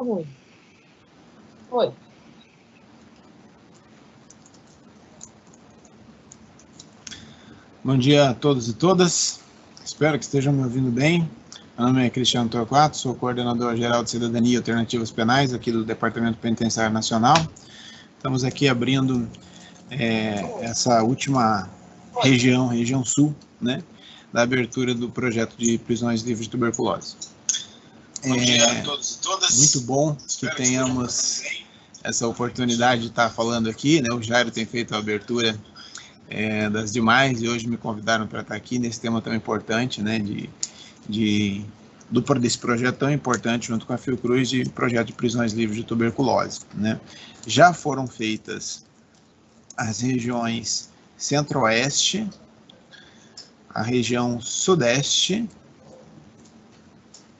Oi. Oi. Bom dia a todos e todas. Espero que estejam me ouvindo bem. Meu nome é Cristiano Torquato, sou coordenador geral de Cidadania e Alternativas Penais aqui do Departamento Penitenciário Nacional. Estamos aqui abrindo essa última região sul, né, da abertura do projeto de prisões livres de tuberculose. Bom dia a todos e todas. Muito bom que tenhamos essa oportunidade de estar falando aqui, né? O Jairo tem feito a abertura das demais e hoje me convidaram para estar aqui nesse tema tão importante, né? Desse projeto tão importante junto com a Fiocruz de projeto de prisões livres de tuberculose, né? Já foram feitas as regiões centro-oeste, a região sudeste,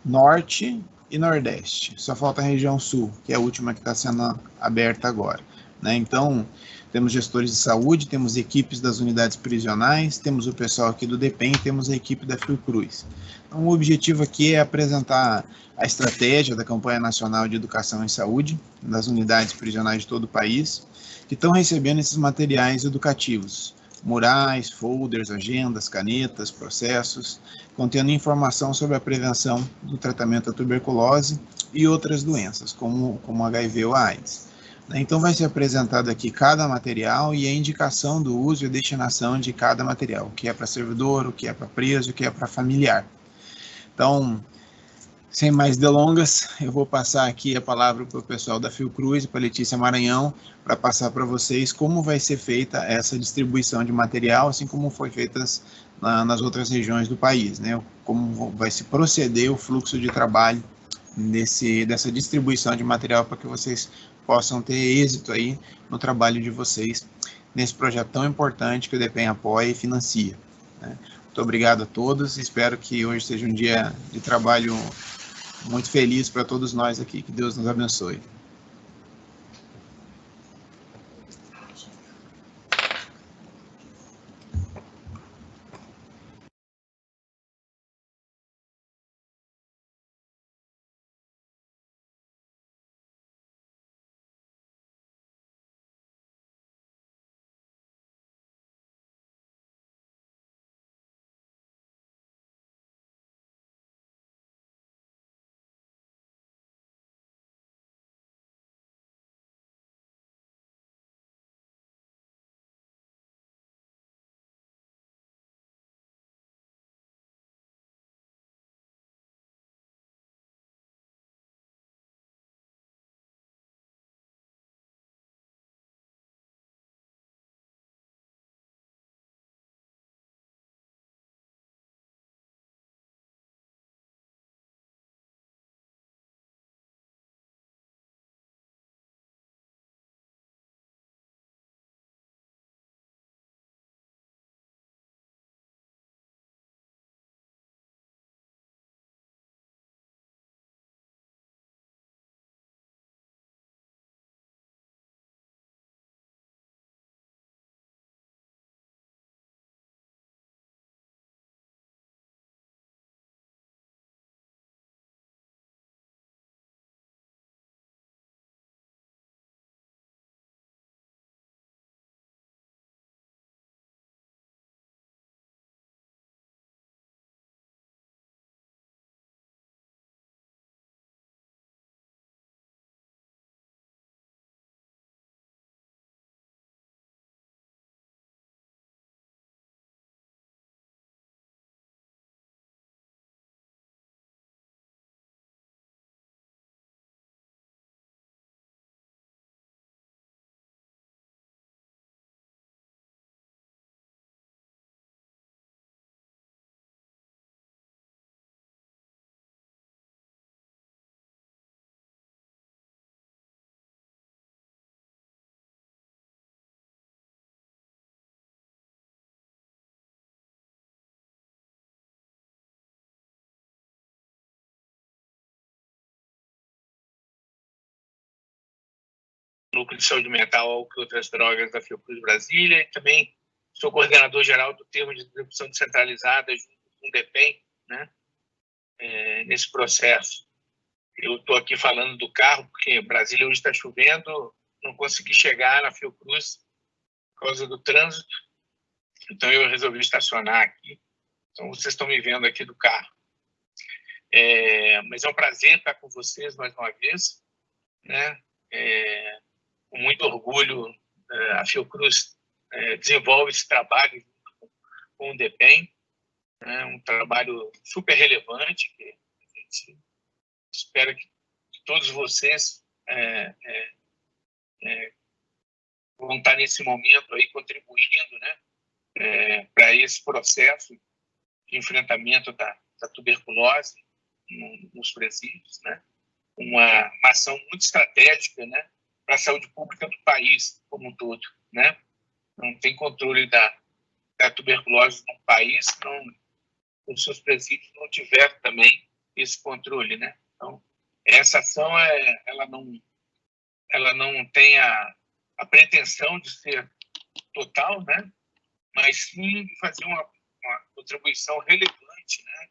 norte e nordeste. Só falta a região sul, que é a última que está sendo aberta agora, né? Então, temos gestores de saúde, temos equipes das unidades prisionais, temos o pessoal aqui do DEPEN, temos a equipe da Fiocruz. Então, o objetivo aqui é apresentar a estratégia da Campanha Nacional de Educação em Saúde das unidades prisionais de todo o país, que estão recebendo esses materiais educativos, murais, folders, agendas, canetas, processos, contendo informação sobre a prevenção do tratamento da tuberculose e outras doenças, como HIV ou AIDS. Então vai ser apresentado aqui cada material e a indicação do uso e destinação de cada material, o que é para servidor, o que é para preso, o que é para familiar. Então, sem mais delongas, eu vou passar aqui a palavra para o pessoal da Fiocruz, para a Letícia Maranhão, para passar para vocês como vai ser feita essa distribuição de material, assim como foi feita nas outras regiões do país, né? Como vai se proceder o fluxo de trabalho dessa distribuição de material para que vocês possam ter êxito aí no trabalho de vocês nesse projeto tão importante que o DEPEN apoia e financia, né? Muito obrigado a todos, espero que hoje seja um dia de trabalho muito feliz para todos nós aqui, que Deus nos abençoe. Núcleo de Saúde Mental, Álcool e Outras Drogas da Fiocruz Brasília, e também sou coordenador geral do termo de distribuição descentralizada junto com o DEPEN, né, nesse processo. Eu estou aqui falando do carro porque Brasília hoje está chovendo, não consegui chegar na Fiocruz por causa do trânsito, então eu resolvi estacionar aqui. Então vocês estão me vendo aqui do carro. Mas é um prazer estar com vocês mais uma vez, né? Com muito orgulho, a Fiocruz desenvolve esse trabalho junto com o DEPEN, né? Um trabalho super relevante que a gente espera que todos vocês vão estar nesse momento aí contribuindo, né? Para esse processo de enfrentamento da tuberculose nos presídios, né? Uma ação muito estratégica, né? Para a saúde pública do país como um todo, né? Não tem controle da tuberculose no país, não, os seus presídios não tiveram também esse controle, né? Então, essa ação ela não tem a pretensão de ser total, né? Mas sim de fazer uma contribuição relevante, né?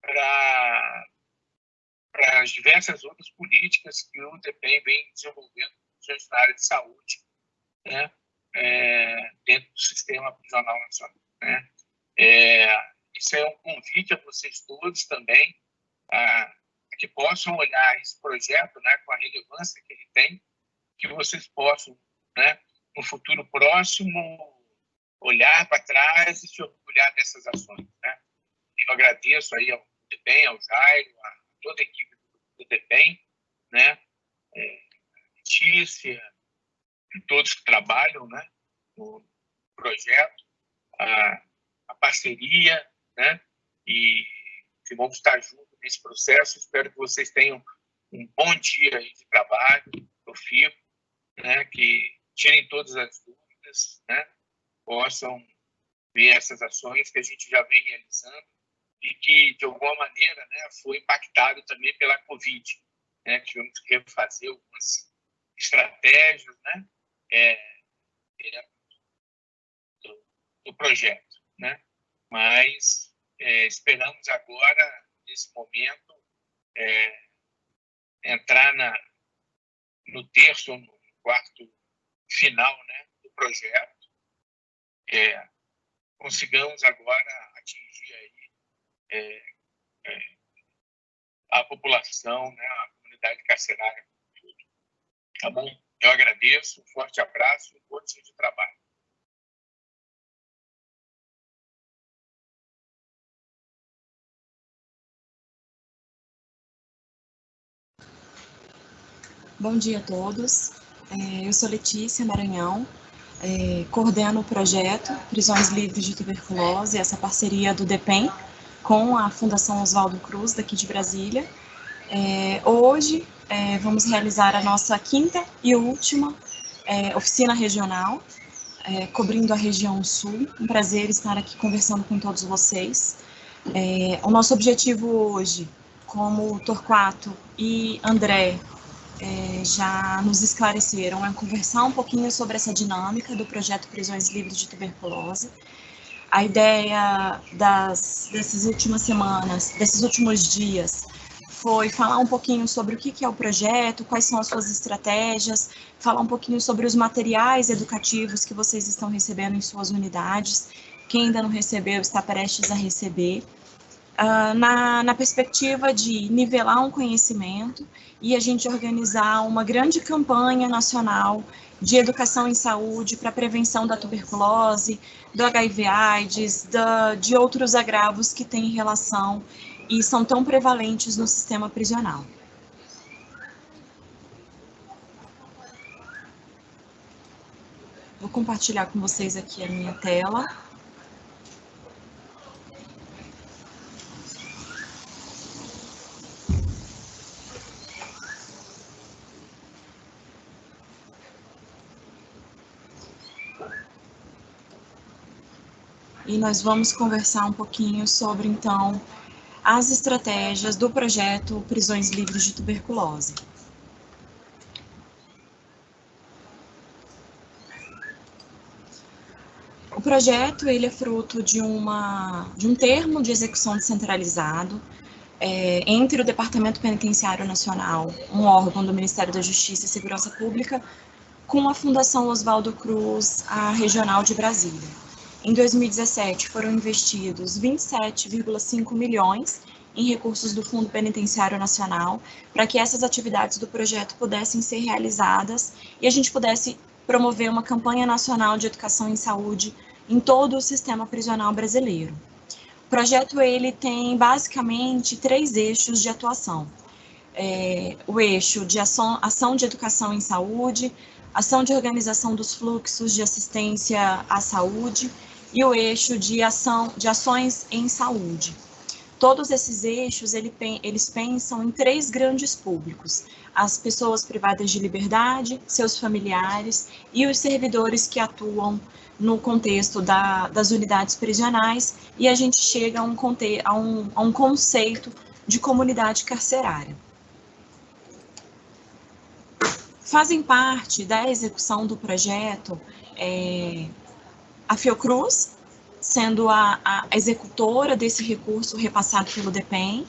Para as diversas outras políticas que o DEPEN vem desenvolvendo na área de saúde, né? Dentro do sistema prisional nacional, né? Isso é um convite a vocês todos também, a que possam olhar esse projeto, né, com a relevância que ele tem, que vocês possam, né, no futuro próximo, olhar para trás e se orgulhar dessas ações, né? Eu agradeço aí ao DEPEN, ao Jairo, a toda a equipe do DEPEN, né? Letícia, e todos que trabalham, né, no projeto, a parceria, né? E que vamos estar juntos nesse processo. Espero que vocês tenham um bom dia aí de trabalho, eu fico, né? Que tirem todas as dúvidas, né? Possam ver essas ações que a gente já vem realizando e que, de alguma maneira, né, foi impactado também pela Covid, né? Tivemos que refazer algumas estratégias, né? Do projeto, né? Mas esperamos agora, nesse momento, entrar no terço ou no quarto final, né, do projeto. Consigamos agora atingir aí, a população, né, a comunidade carcerária. Tá bom? Eu agradeço, um forte abraço e um bom dia de trabalho. Bom dia a todos. Eu sou Letícia Maranhão, coordeno o projeto Prisões Livres de Tuberculose, essa parceria do DEPEN com a Fundação Oswaldo Cruz, daqui de Brasília. Hoje vamos realizar a nossa quinta e última oficina regional, cobrindo a região sul. Um prazer estar aqui conversando com todos vocês. O nosso objetivo hoje, como Torquato e André já nos esclareceram, é conversar um pouquinho sobre essa dinâmica do projeto Prisões Livres de Tuberculose. A ideia dessas últimas semanas, desses últimos dias, foi falar um pouquinho sobre o que é o projeto, quais são as suas estratégias, falar um pouquinho sobre os materiais educativos que vocês estão recebendo em suas unidades, quem ainda não recebeu está prestes a receber, na perspectiva de nivelar um conhecimento e a gente organizar uma grande campanha nacional de educação em saúde para prevenção da tuberculose, do HIV/AIDS, de outros agravos que têm relação e são tão prevalentes no sistema prisional. Vou compartilhar com vocês aqui a minha tela. E nós vamos conversar um pouquinho sobre, então, as estratégias do projeto Prisões Livres de Tuberculose. O projeto ele é fruto de um termo de execução descentralizado, entre o Departamento Penitenciário Nacional, um órgão do Ministério da Justiça e Segurança Pública, com a Fundação Oswaldo Cruz, a Regional de Brasília. Em 2017, foram investidos 27,5 milhões em recursos do Fundo Penitenciário Nacional, para que essas atividades do projeto pudessem ser realizadas e a gente pudesse promover uma campanha nacional de educação em saúde em todo o sistema prisional brasileiro. O projeto ele tem basicamente 3 eixos de atuação. O eixo de ação de educação em saúde, ação de organização dos fluxos de assistência à saúde e o eixo de ações em saúde. Todos esses eixos, eles pensam em 3 grandes públicos: as pessoas privadas de liberdade, seus familiares e os servidores que atuam no contexto das unidades prisionais, e a gente chega a um conceito de comunidade carcerária. Fazem parte da execução do projeto a Fiocruz, sendo a executora desse recurso repassado pelo DEPEN,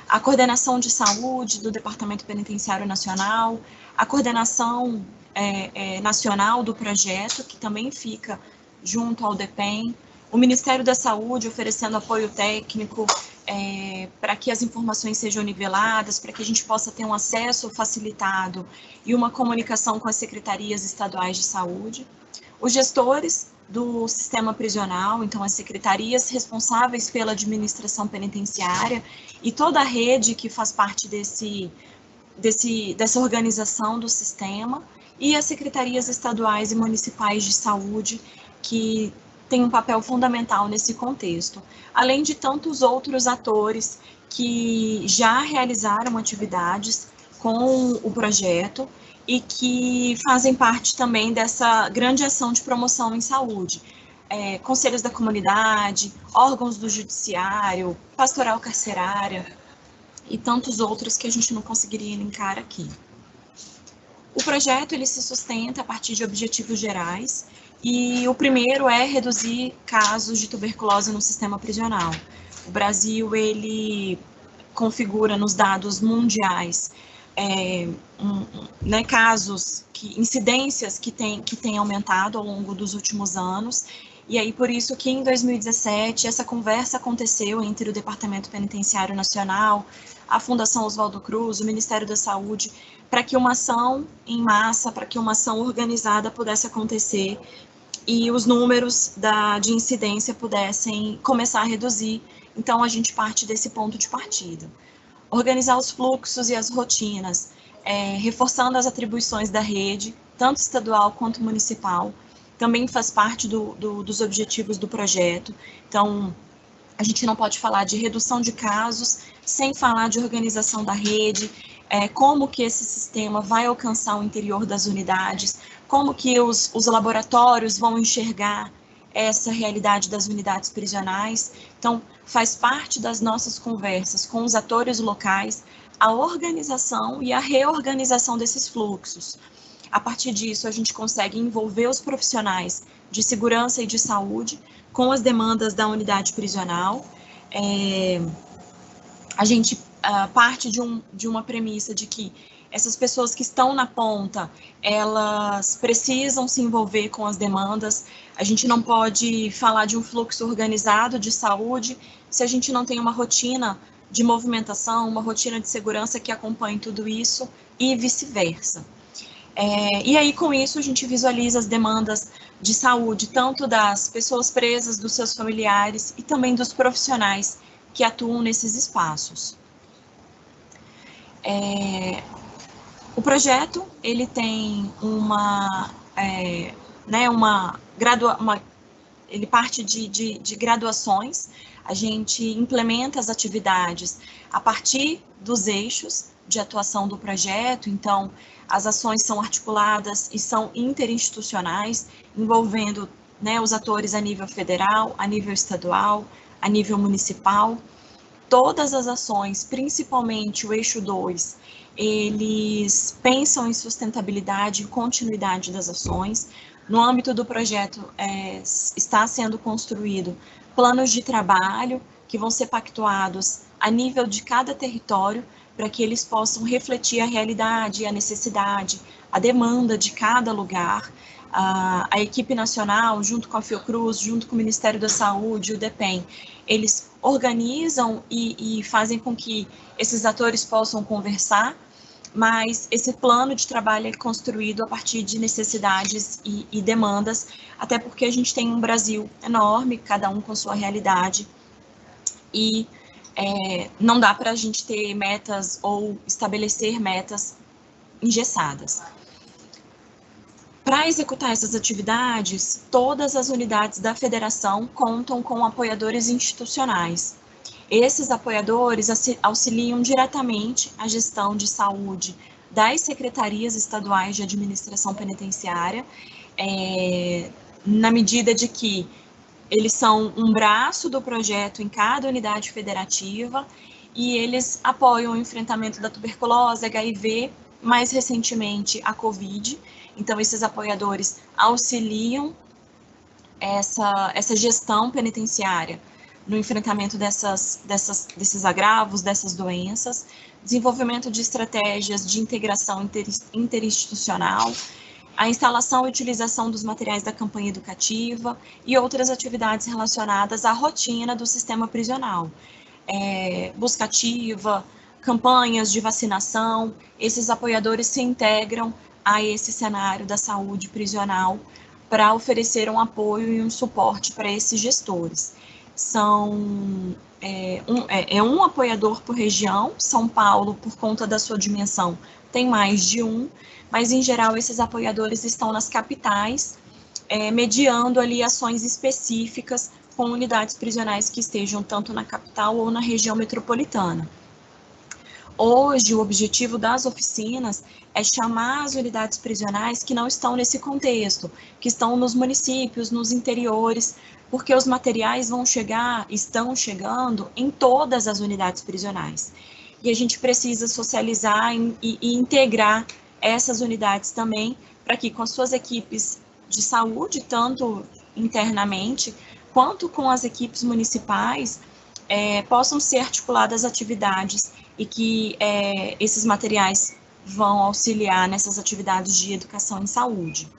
a coordenação de saúde do Departamento Penitenciário Nacional, a coordenação nacional do projeto, que também fica junto ao DEPEN, o Ministério da Saúde oferecendo apoio técnico para que as informações sejam niveladas, para que a gente possa ter um acesso facilitado e uma comunicação com as secretarias estaduais de saúde, os gestores do sistema prisional, então as secretarias responsáveis pela administração penitenciária e toda a rede que faz parte dessa organização do sistema, e as secretarias estaduais e municipais de saúde, que têm um papel fundamental nesse contexto, além de tantos outros atores que já realizaram atividades com o projeto e que fazem parte também dessa grande ação de promoção em saúde. Conselhos da comunidade, órgãos do judiciário, pastoral carcerária e tantos outros que a gente não conseguiria elencar aqui. O projeto ele se sustenta a partir de objetivos gerais, e o primeiro é reduzir casos de tuberculose no sistema prisional. O Brasil ele configura nos dados mundiais casos, incidências que têm aumentado ao longo dos últimos anos, e aí por isso que em 2017 essa conversa aconteceu entre o Departamento Penitenciário Nacional, a Fundação Oswaldo Cruz, o Ministério da Saúde, para que uma ação em massa, para que uma ação organizada pudesse acontecer e os números de incidência pudessem começar a reduzir. Então a gente parte desse ponto de partida. Organizar os fluxos e as rotinas, reforçando as atribuições da rede, tanto estadual quanto municipal, também faz parte dos objetivos do projeto. Então, a gente não pode falar de redução de casos sem falar de organização da rede, como que esse sistema vai alcançar o interior das unidades, como que os laboratórios vão enxergar essa realidade das unidades prisionais. Então, faz parte das nossas conversas com os atores locais a organização e a reorganização desses fluxos. A partir disso, a gente consegue envolver os profissionais de segurança e de saúde com as demandas da unidade prisional. A gente parte de uma premissa de que essas pessoas que estão na ponta, elas precisam se envolver com as demandas. A gente não pode falar de um fluxo organizado de saúde se a gente não tem uma rotina de movimentação, uma rotina de segurança que acompanhe tudo isso e vice-versa. E aí, com isso, a gente visualiza as demandas de saúde, tanto das pessoas presas, dos seus familiares e também dos profissionais que atuam nesses espaços. O projeto, ele tem ele parte de graduações. A gente implementa as atividades a partir dos eixos de atuação do projeto. Então, as ações são articuladas e são interinstitucionais, envolvendo os atores a nível federal, a nível estadual, a nível municipal. Todas as ações, principalmente o eixo 2, eles pensam em sustentabilidade e continuidade das ações. No âmbito do projeto, está sendo construído planos de trabalho que vão ser pactuados a nível de cada território, para que eles possam refletir a realidade, a necessidade, a demanda de cada lugar. A equipe nacional, junto com a Fiocruz, junto com o Ministério da Saúde, o DEPEN, eles organizam e fazem com que esses atores possam conversar, mas esse plano de trabalho é construído a partir de necessidades e demandas, até porque a gente tem um Brasil enorme, cada um com sua realidade, e não dá para a gente ter metas ou estabelecer metas engessadas. Para executar essas atividades, todas as unidades da federação contam com apoiadores institucionais. Esses apoiadores auxiliam diretamente a gestão de saúde das secretarias estaduais de administração penitenciária, na medida de que eles são um braço do projeto em cada unidade federativa e eles apoiam o enfrentamento da tuberculose, HIV, mais recentemente a COVID. Então, esses apoiadores auxiliam essa gestão penitenciária no enfrentamento desses agravos, dessas doenças, desenvolvimento de estratégias de integração interinstitucional, a instalação e utilização dos materiais da campanha educativa e outras atividades relacionadas à rotina do sistema prisional. Busca ativa, campanhas de vacinação, esses apoiadores se integram a esse cenário da saúde prisional para oferecer um apoio e um suporte para esses gestores. Um apoiador por região. São Paulo, por conta da sua dimensão, tem mais de um, mas em geral esses apoiadores estão nas capitais, mediando ali ações específicas com unidades prisionais que estejam tanto na capital ou na região metropolitana. Hoje, o objetivo das oficinas é chamar as unidades prisionais que não estão nesse contexto, que estão nos municípios, nos interiores, porque os materiais estão chegando em todas as unidades prisionais. E a gente precisa socializar e integrar essas unidades também, para que com as suas equipes de saúde, tanto internamente, quanto com as equipes municipais, possam ser articuladas atividades e que esses materiais vão auxiliar nessas atividades de educação em saúde.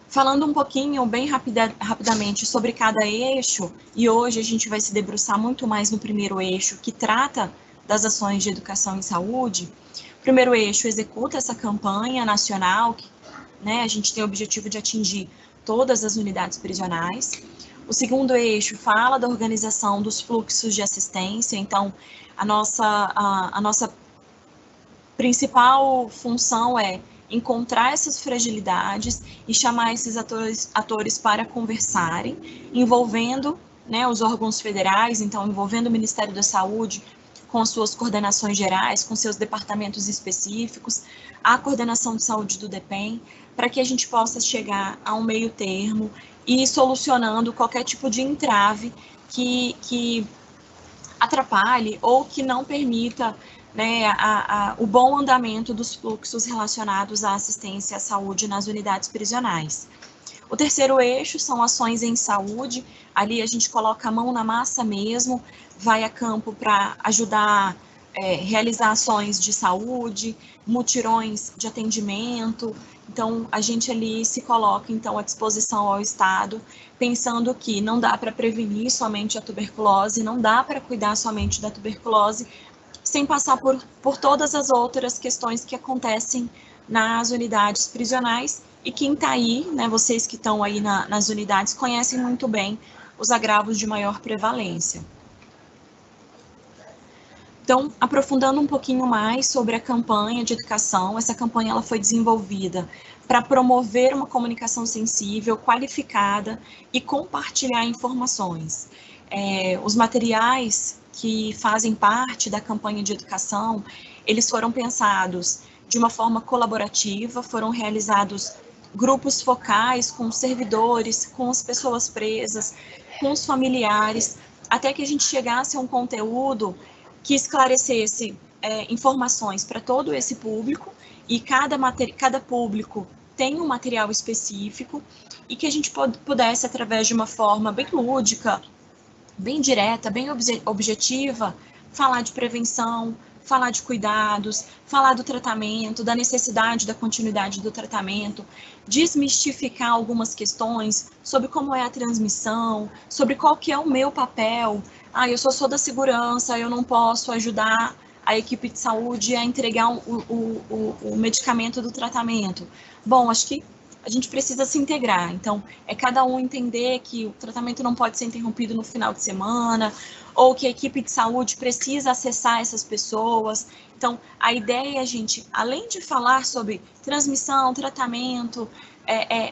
Falando um pouquinho, bem rapidamente, sobre cada eixo, e hoje a gente vai se debruçar muito mais no primeiro eixo, que trata das ações de educação em saúde. O primeiro eixo executa essa campanha nacional, que, a gente tem o objetivo de atingir todas as unidades prisionais. O segundo eixo fala da organização dos fluxos de assistência. Então, a nossa principal função é encontrar essas fragilidades e chamar esses atores para conversarem, envolvendo os órgãos federais, então envolvendo o Ministério da Saúde com as suas coordenações gerais, com seus departamentos específicos, a coordenação de saúde do DEPEN, para que a gente possa chegar a um meio termo e ir solucionando qualquer tipo de entrave que atrapalhe ou que não permita o bom andamento dos fluxos relacionados à assistência à saúde nas unidades prisionais. O terceiro eixo são ações em saúde. Ali a gente coloca a mão na massa mesmo, vai a campo para ajudar realizar ações de saúde, mutirões de atendimento. Então, a gente ali se coloca, então, à disposição ao Estado, pensando que não dá para prevenir somente a tuberculose, não dá para cuidar somente da tuberculose, sem passar por todas as outras questões que acontecem nas unidades prisionais, e quem está aí, vocês que estão aí nas unidades, conhecem muito bem os agravos de maior prevalência. Então, aprofundando um pouquinho mais sobre a campanha de educação, essa campanha ela foi desenvolvida para promover uma comunicação sensível, qualificada e compartilhar informações. Os materiais que fazem parte da campanha de educação, eles foram pensados de uma forma colaborativa, foram realizados grupos focais com os servidores, com as pessoas presas, com os familiares, até que a gente chegasse a um conteúdo que esclarecesse informações para todo esse público, e cada público tem um material específico, e que a gente pudesse, através de uma forma bem lúdica, bem direta, bem objetiva, falar de prevenção, falar de cuidados, falar do tratamento, da necessidade da continuidade do tratamento, desmistificar algumas questões sobre como é a transmissão, sobre qual que é o meu papel. Eu sou da segurança, eu não posso ajudar a equipe de saúde a entregar o medicamento do tratamento. Bom, acho que a gente precisa se integrar. Então, é cada um entender que o tratamento não pode ser interrompido no final de semana, ou que a equipe de saúde precisa acessar essas pessoas. Então, a ideia é a gente, além de falar sobre transmissão, tratamento,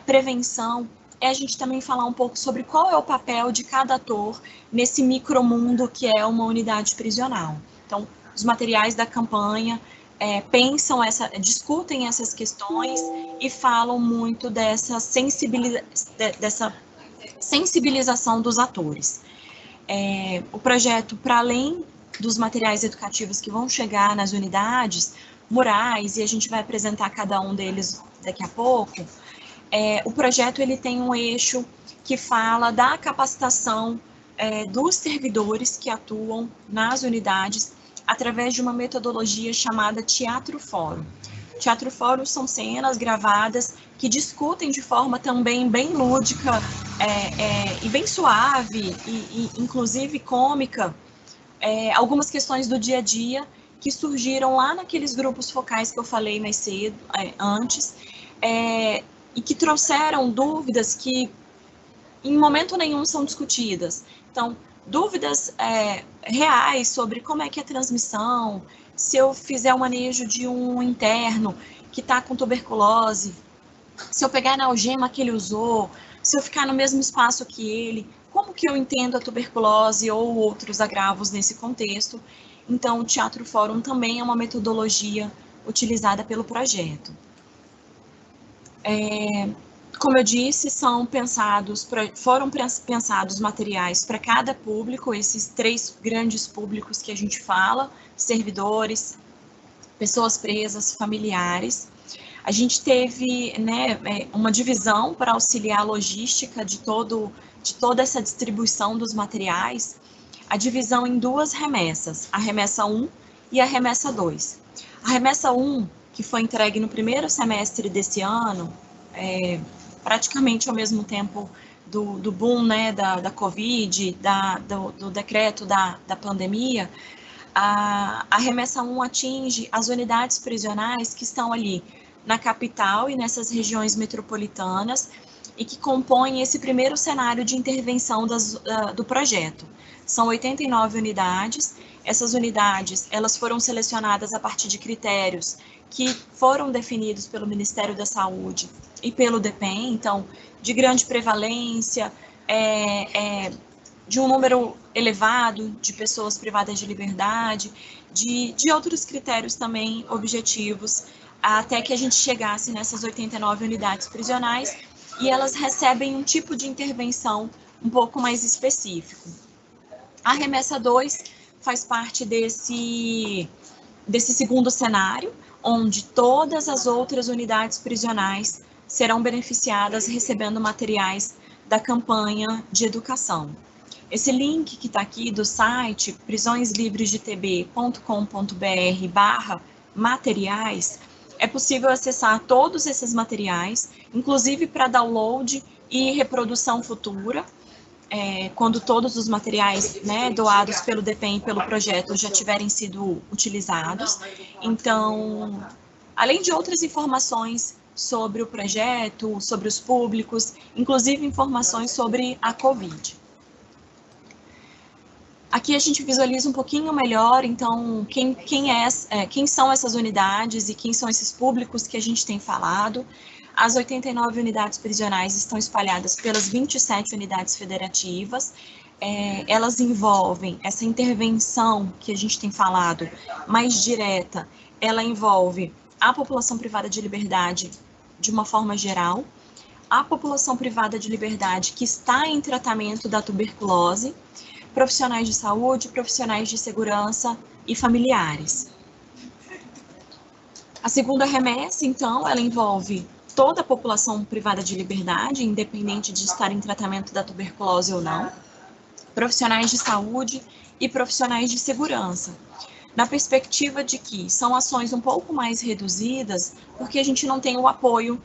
prevenção, é a gente também falar um pouco sobre qual é o papel de cada ator nesse micromundo que é uma unidade prisional. Então, os materiais da campanha discutem essas questões e falam muito dessa sensibilização dos atores. O projeto, para além dos materiais educativos que vão chegar nas unidades, murais, e a gente vai apresentar cada um deles daqui a pouco, o projeto ele tem um eixo que fala da capacitação dos servidores que atuam nas unidades através de uma metodologia chamada Teatro Fórum. Teatro Fórum são cenas gravadas que discutem de forma também bem lúdica e bem suave e inclusive cômica algumas questões do dia a dia que surgiram lá naqueles grupos focais que eu falei mais cedo, antes, e que trouxeram dúvidas que em momento nenhum são discutidas. Então, dúvidas reais sobre como é que é a transmissão, se eu fizer o manejo de um interno que está com tuberculose, se eu pegar na algema que ele usou, se eu ficar no mesmo espaço que ele, como que eu entendo a tuberculose ou outros agravos nesse contexto. Então, o Teatro Fórum também é uma metodologia utilizada pelo projeto. Como eu disse, foram pensados materiais para cada público, esses 3 grandes públicos que a gente fala, servidores, pessoas presas, familiares. A gente teve uma divisão para auxiliar a logística de toda essa distribuição dos materiais, a divisão em 2 remessas, a remessa 1 e a remessa 2. A remessa 1, que foi entregue no primeiro semestre desse ano, praticamente ao mesmo tempo do boom da Covid, do decreto da pandemia, a remessa 1 atinge as unidades prisionais que estão ali na capital e nessas regiões metropolitanas e que compõem esse primeiro cenário de intervenção do projeto. São 89 unidades. Essas unidades, elas foram selecionadas a partir de critérios que foram definidos pelo Ministério da Saúde e pelo DEPEN, então, de grande prevalência, de um número elevado de pessoas privadas de liberdade, de outros critérios também objetivos, até que a gente chegasse nessas 89 unidades prisionais, e elas recebem um tipo de intervenção um pouco mais específico. A remessa 2 faz parte desse segundo cenário, onde todas as outras unidades prisionais serão beneficiadas recebendo materiais da campanha de educação. Esse link que está aqui do site prisõeslivresdetb.com.br/materiais, é possível acessar todos esses materiais, inclusive para download e reprodução futura, quando todos os materiais doados pelo DEPEN e pelo projeto já tiverem sido utilizados. Então, além de outras informações sobre o projeto, sobre os públicos, inclusive informações sobre a Covid. Aqui a gente visualiza um pouquinho melhor, então, quem são essas unidades e quem são esses públicos que a gente tem falado. As 89 unidades prisionais estão espalhadas pelas 27 unidades federativas. Elas envolvem essa intervenção que a gente tem falado mais direta, ela envolve a população privada de liberdade de uma forma geral, a população privada de liberdade que está em tratamento da tuberculose, profissionais de saúde, profissionais de segurança e familiares. A segunda remessa, então, ela envolve toda a população privada de liberdade, independente de estar em tratamento da tuberculose ou não. profissionais de saúde e profissionais de segurança, na perspectiva de que são ações um pouco mais reduzidas, porque a gente não tem o apoio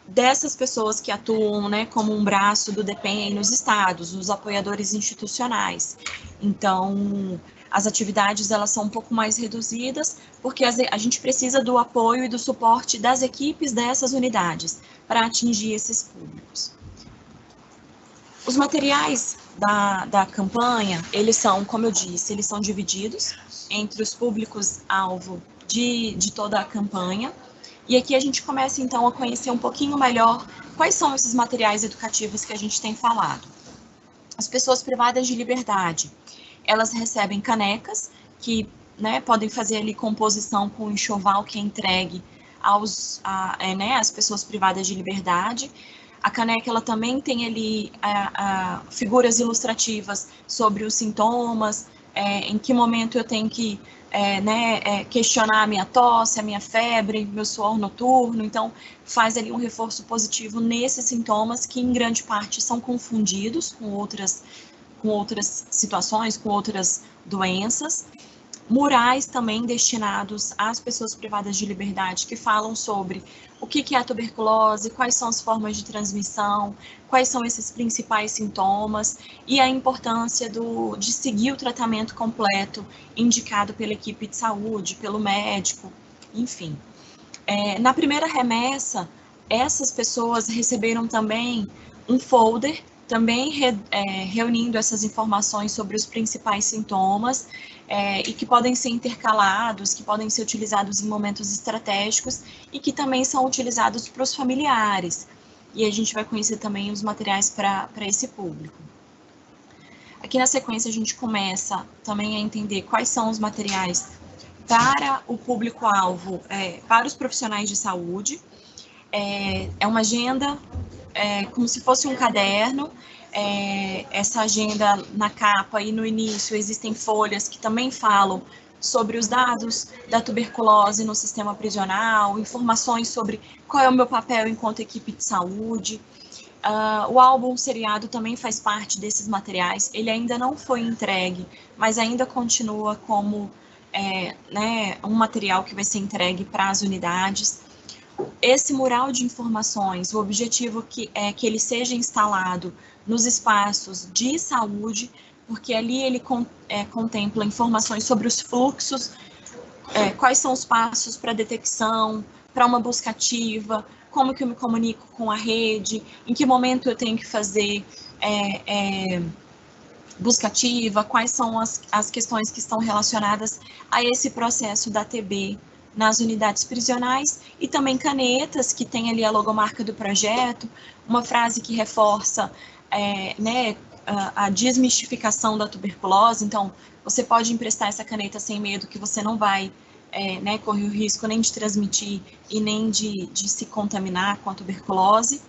dessas pessoas que atuam, né, como um braço do DEPEN nos estados, os apoiadores institucionais. Então, as atividades elas são um pouco mais reduzidas, porque a gente precisa do apoio e do suporte das equipes dessas unidades para atingir esses públicos. Os materiais da campanha, eles são, como eu disse, eles são divididos entre os públicos-alvo de toda a campanha. E aqui a gente começa, então, a conhecer um pouquinho melhor quais são esses materiais educativos que a gente tem falado. As pessoas privadas de liberdade, elas recebem canecas, que, né, podem fazer ali composição com o enxoval que é entregue às pessoas privadas de liberdade. A caneca, ela também tem ali figuras ilustrativas sobre os sintomas, em que momento eu tenho que questionar a minha tosse, a minha febre, meu suor noturno. Então, faz ali um reforço positivo nesses sintomas que, em grande parte, são confundidos com outras situações, com outras doenças. Murais também destinados às pessoas privadas de liberdade, que falam sobre o que é a tuberculose, quais são as formas de transmissão, quais são esses principais sintomas e a importância de seguir o tratamento completo indicado pela equipe de saúde, pelo médico, enfim. Na primeira remessa, essas pessoas receberam também um folder, também reunindo essas informações sobre os principais sintomas, e que podem ser intercalados, que podem ser utilizados em momentos estratégicos e que também são utilizados para os familiares. E a gente vai conhecer também os materiais para esse público. Aqui na sequência a gente começa também a entender quais são os materiais para o público-alvo, para os profissionais de saúde. É uma agenda, como se fosse um caderno. Essa agenda na capa e no início existem folhas que também falam sobre os dados da tuberculose no sistema prisional, informações sobre qual é o meu papel enquanto equipe de saúde. O álbum seriado também faz parte desses materiais, ele ainda não foi entregue, mas ainda continua como um material que vai ser entregue para as unidades. Esse mural de informações, o objetivo é que ele seja instalado nos espaços de saúde, porque ali ele contempla informações sobre os fluxos, quais são os passos para detecção, para uma busca ativa, como que eu me comunico com a rede, em que momento eu tenho que fazer busca ativa, quais são as questões que estão relacionadas a esse processo da TB nas unidades prisionais, e também canetas que tem ali a logomarca do projeto, uma frase que reforça a desmistificação da tuberculose. Então, você pode emprestar essa caneta sem medo que você não vai correr o risco nem de transmitir e nem de se contaminar com a tuberculose.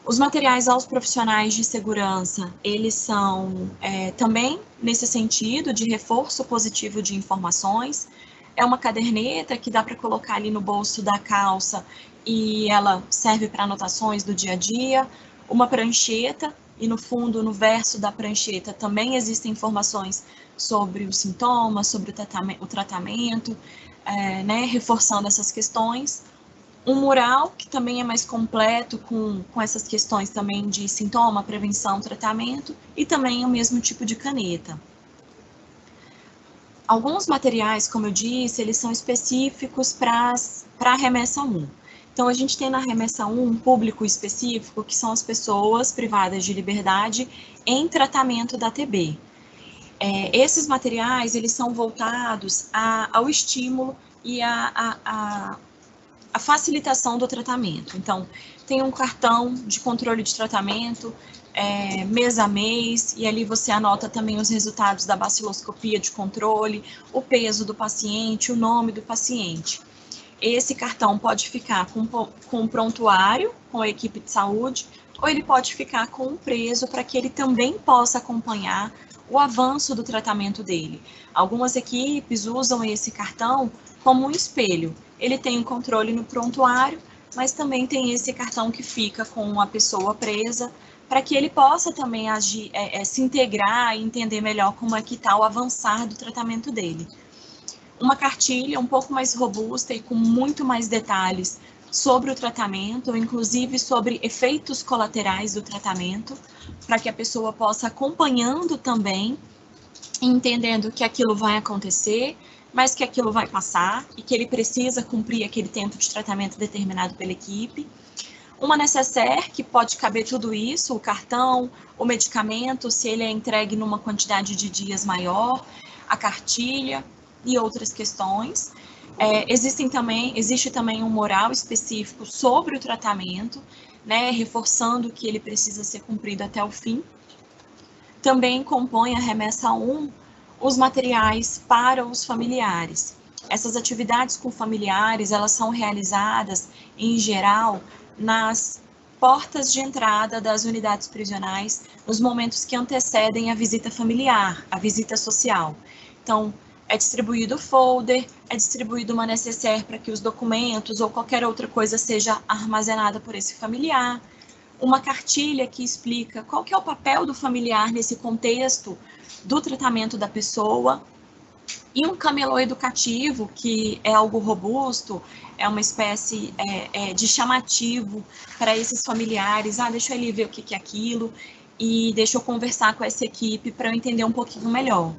Os materiais aos profissionais de segurança, eles são também nesse sentido de reforço positivo de informações. É uma caderneta que dá para colocar ali no bolso da calça e ela serve para anotações do dia a dia. Uma prancheta, e no fundo, no verso da prancheta, também existem informações sobre os sintomas, sobre o tratamento, reforçando essas questões. Um mural, que também é mais completo, com essas questões também de sintoma, prevenção, tratamento, e também o mesmo tipo de caneta. Alguns materiais, como eu disse, eles são específicos para a remessa 1. Então, a gente tem na remessa 1 um público específico, que são as pessoas privadas de liberdade em tratamento da TB. Esses materiais, eles são voltados ao estímulo e a facilitação do tratamento. Então, tem um cartão de controle de tratamento, mês a mês, e ali você anota também os resultados da baciloscopia de controle, o peso do paciente, o nome do paciente. Esse cartão pode ficar com um prontuário, com a equipe de saúde, ou ele pode ficar com um preso para que ele também possa acompanhar o avanço do tratamento dele. Algumas equipes usam esse cartão como um espelho. Ele tem um controle no prontuário, mas também tem esse cartão que fica com a pessoa presa para que ele possa também agir, se integrar e entender melhor como é que está o avançar do tratamento dele. Uma cartilha um pouco mais robusta e com muito mais detalhes sobre o tratamento, inclusive sobre efeitos colaterais do tratamento, para que a pessoa possa acompanhando também, entendendo que aquilo vai acontecer, mas que aquilo vai passar e que ele precisa cumprir aquele tempo de tratamento determinado pela equipe. Uma necessaire que pode caber tudo isso, o cartão, o medicamento, se ele é entregue numa quantidade de dias maior, a cartilha e outras questões. Existe também um moral específico sobre o tratamento, né, reforçando que ele precisa ser cumprido até o fim. Também compõe a remessa 1 os materiais para os familiares. Essas atividades com familiares, elas são realizadas, em geral, nas portas de entrada das unidades prisionais, nos momentos que antecedem a visita familiar, a visita social. Então, é distribuído o folder, é distribuído uma necessaire para que os documentos ou qualquer outra coisa seja armazenada por esse familiar, uma cartilha que explica qual que é o papel do familiar nesse contexto do tratamento da pessoa, e um camelô educativo, que é algo robusto, é uma espécie de chamativo para esses familiares. Deixa ele ver o que é aquilo e deixa eu conversar com essa equipe para eu entender um pouquinho melhor.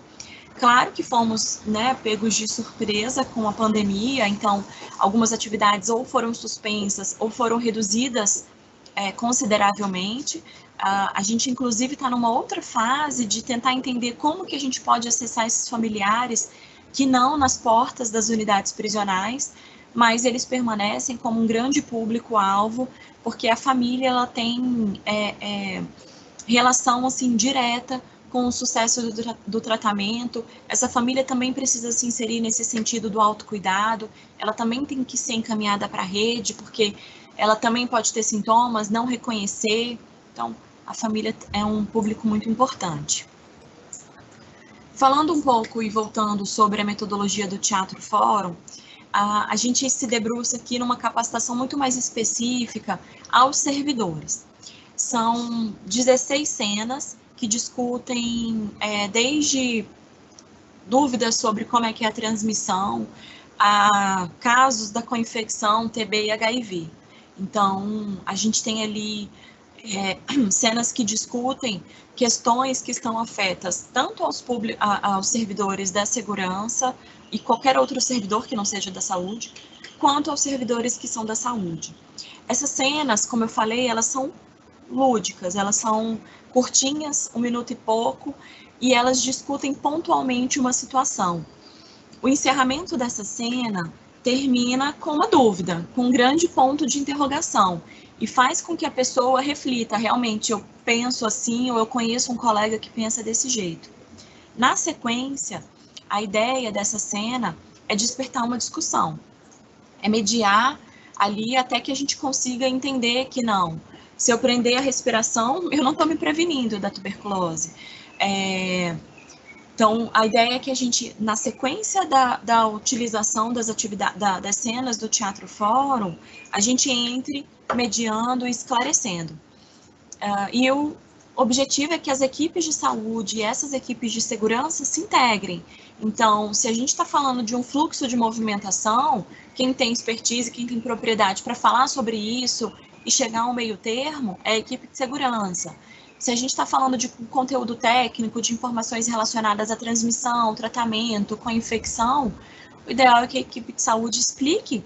Claro que fomos, né, pegos de surpresa com a pandemia, então algumas atividades ou foram suspensas ou foram reduzidas consideravelmente. A gente, inclusive, está numa outra fase de tentar entender como que a gente pode acessar esses familiares que não nas portas das unidades prisionais, mas eles permanecem como um grande público-alvo, porque a família ela tem relação assim, direta com o sucesso do tratamento. Essa família também precisa se inserir nesse sentido do autocuidado, ela também tem que ser encaminhada para a rede, porque ela também pode ter sintomas, não reconhecer. Então, a família é um público muito importante. Falando um pouco e voltando sobre a metodologia do Teatro Fórum, a gente se debruça aqui numa capacitação muito mais específica aos servidores. São 16 cenas que discutem desde dúvidas sobre como é que é a transmissão, a casos da coinfecção, TB e HIV. Então, a gente tem ali cenas que discutem questões que estão afetas tanto aos servidores da segurança e qualquer outro servidor que não seja da saúde, quanto aos servidores que são da saúde. Essas cenas, como eu falei, elas são lúdicas, elas são curtinhas, 1 minuto e pouco, e elas discutem pontualmente uma situação. O encerramento dessa cena termina com uma dúvida, com um grande ponto de interrogação, e faz com que a pessoa reflita, realmente, eu penso assim, ou eu conheço um colega que pensa desse jeito. Na sequência, a ideia dessa cena é despertar uma discussão, é mediar ali até que a gente consiga entender que não, se eu prender a respiração, eu não estou me prevenindo da tuberculose. Então, a ideia é que a gente, na sequência da utilização das atividades, das cenas do Teatro Fórum, a gente entre mediando e esclarecendo. E o objetivo é que as equipes de saúde e essas equipes de segurança se integrem. Então, se a gente está falando de um fluxo de movimentação, quem tem expertise, quem tem propriedade para falar sobre isso e chegar a um meio termo é a equipe de segurança. Se a gente está falando de conteúdo técnico, de informações relacionadas à transmissão, tratamento, com infecção, o ideal é que a equipe de saúde explique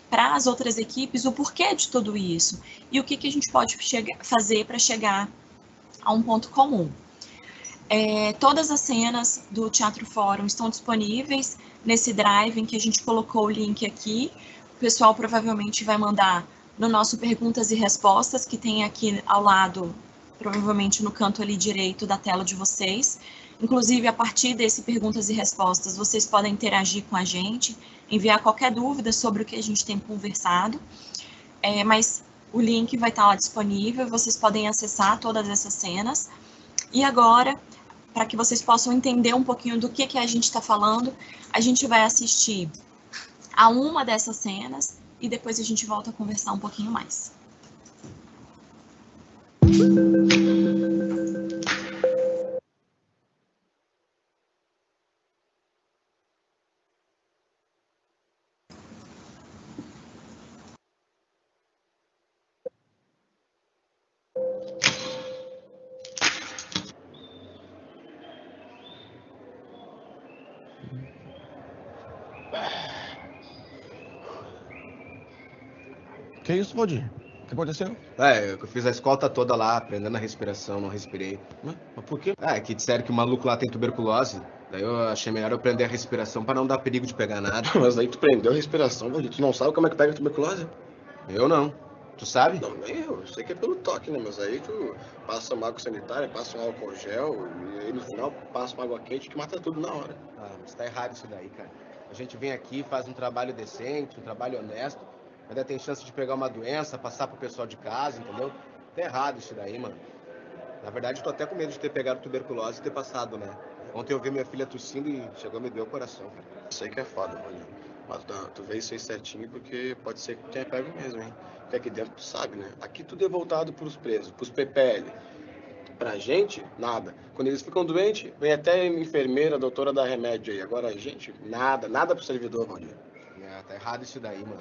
para as outras equipes o porquê de tudo isso e o que a gente pode fazer para chegar a um ponto comum. Todas as cenas do Teatro Fórum estão disponíveis nesse drive em que a gente colocou o link aqui. O pessoal provavelmente vai mandar no nosso Perguntas e Respostas, que tem aqui ao lado, provavelmente no canto ali direito da tela de vocês. Inclusive, a partir desse Perguntas e Respostas, vocês podem interagir com a gente, enviar qualquer dúvida sobre o que a gente tem conversado, mas o link vai estar lá disponível, vocês podem acessar todas essas cenas. E agora, para que vocês possam entender um pouquinho do que a gente está falando, a gente vai assistir a uma dessas cenas e depois a gente volta a conversar um pouquinho mais. Que isso, Valdir? O que aconteceu? Eu fiz a escolta toda lá, aprendendo a respiração, não respirei. Mas por quê? Que disseram que o maluco lá tem tuberculose. Daí eu achei melhor eu aprender a respiração pra não dar perigo de pegar nada. Mas aí tu prendeu a respiração, Valdir. Tu não sabe como é que pega a tuberculose? Eu não. Tu sabe? Não, nem eu. Sei que é pelo toque, né? Mas aí tu passa uma água sanitária, passa um álcool gel, e aí no final passa uma água quente que mata tudo na hora. Mas tá errado isso daí, cara. A gente vem aqui, faz um trabalho decente, um trabalho honesto, ainda tem chance de pegar uma doença, passar pro pessoal de casa, entendeu? Tá errado isso daí, mano. Na verdade, eu tô até com medo de ter pegado tuberculose e ter passado, né? Ontem eu vi minha filha tossindo e chegou a me doer o coração, cara. Sei que é foda, Valdir. Mas tu vê isso aí certinho porque pode ser que tenha pego mesmo, hein? Porque aqui dentro tu sabe, né? Aqui tudo é voltado pros presos, pros PPL. Pra gente, nada. Quando eles ficam doentes, vem até enfermeira, doutora dar remédio aí. Agora a gente, nada pro servidor, Valdir. Tá errado isso daí, mano.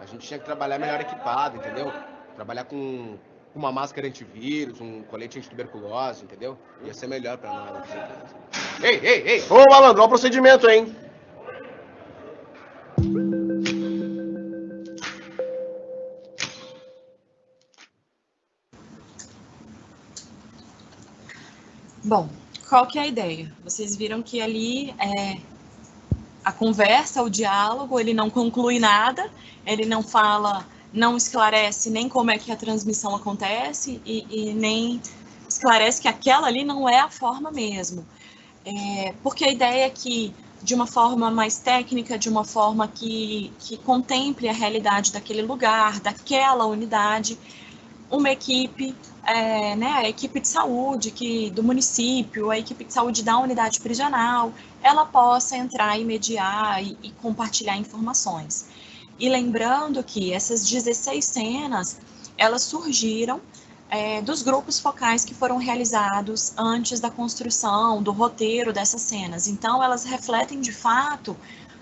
A gente tinha que trabalhar melhor equipado, entendeu? Trabalhar com uma máscara antivírus, um colete antituberculose, entendeu? Ia ser melhor pra nós, com certeza. Ei! Ô, malandro, olha o procedimento, hein? Bom, qual que é a ideia? Vocês viram que ali a conversa, o diálogo, ele não conclui nada, ele não fala, não esclarece nem como é que a transmissão acontece e nem esclarece que aquela ali não é a forma mesmo. Porque a ideia é que, de uma forma mais técnica, de uma forma que contemple a realidade daquele lugar, daquela unidade, uma equipe, a equipe de saúde do município, a equipe de saúde da unidade prisional, ela possa entrar e mediar e compartilhar informações. E lembrando que essas 16 cenas, elas surgiram dos grupos focais que foram realizados antes da construção, do roteiro dessas cenas. Então, elas refletem, de fato,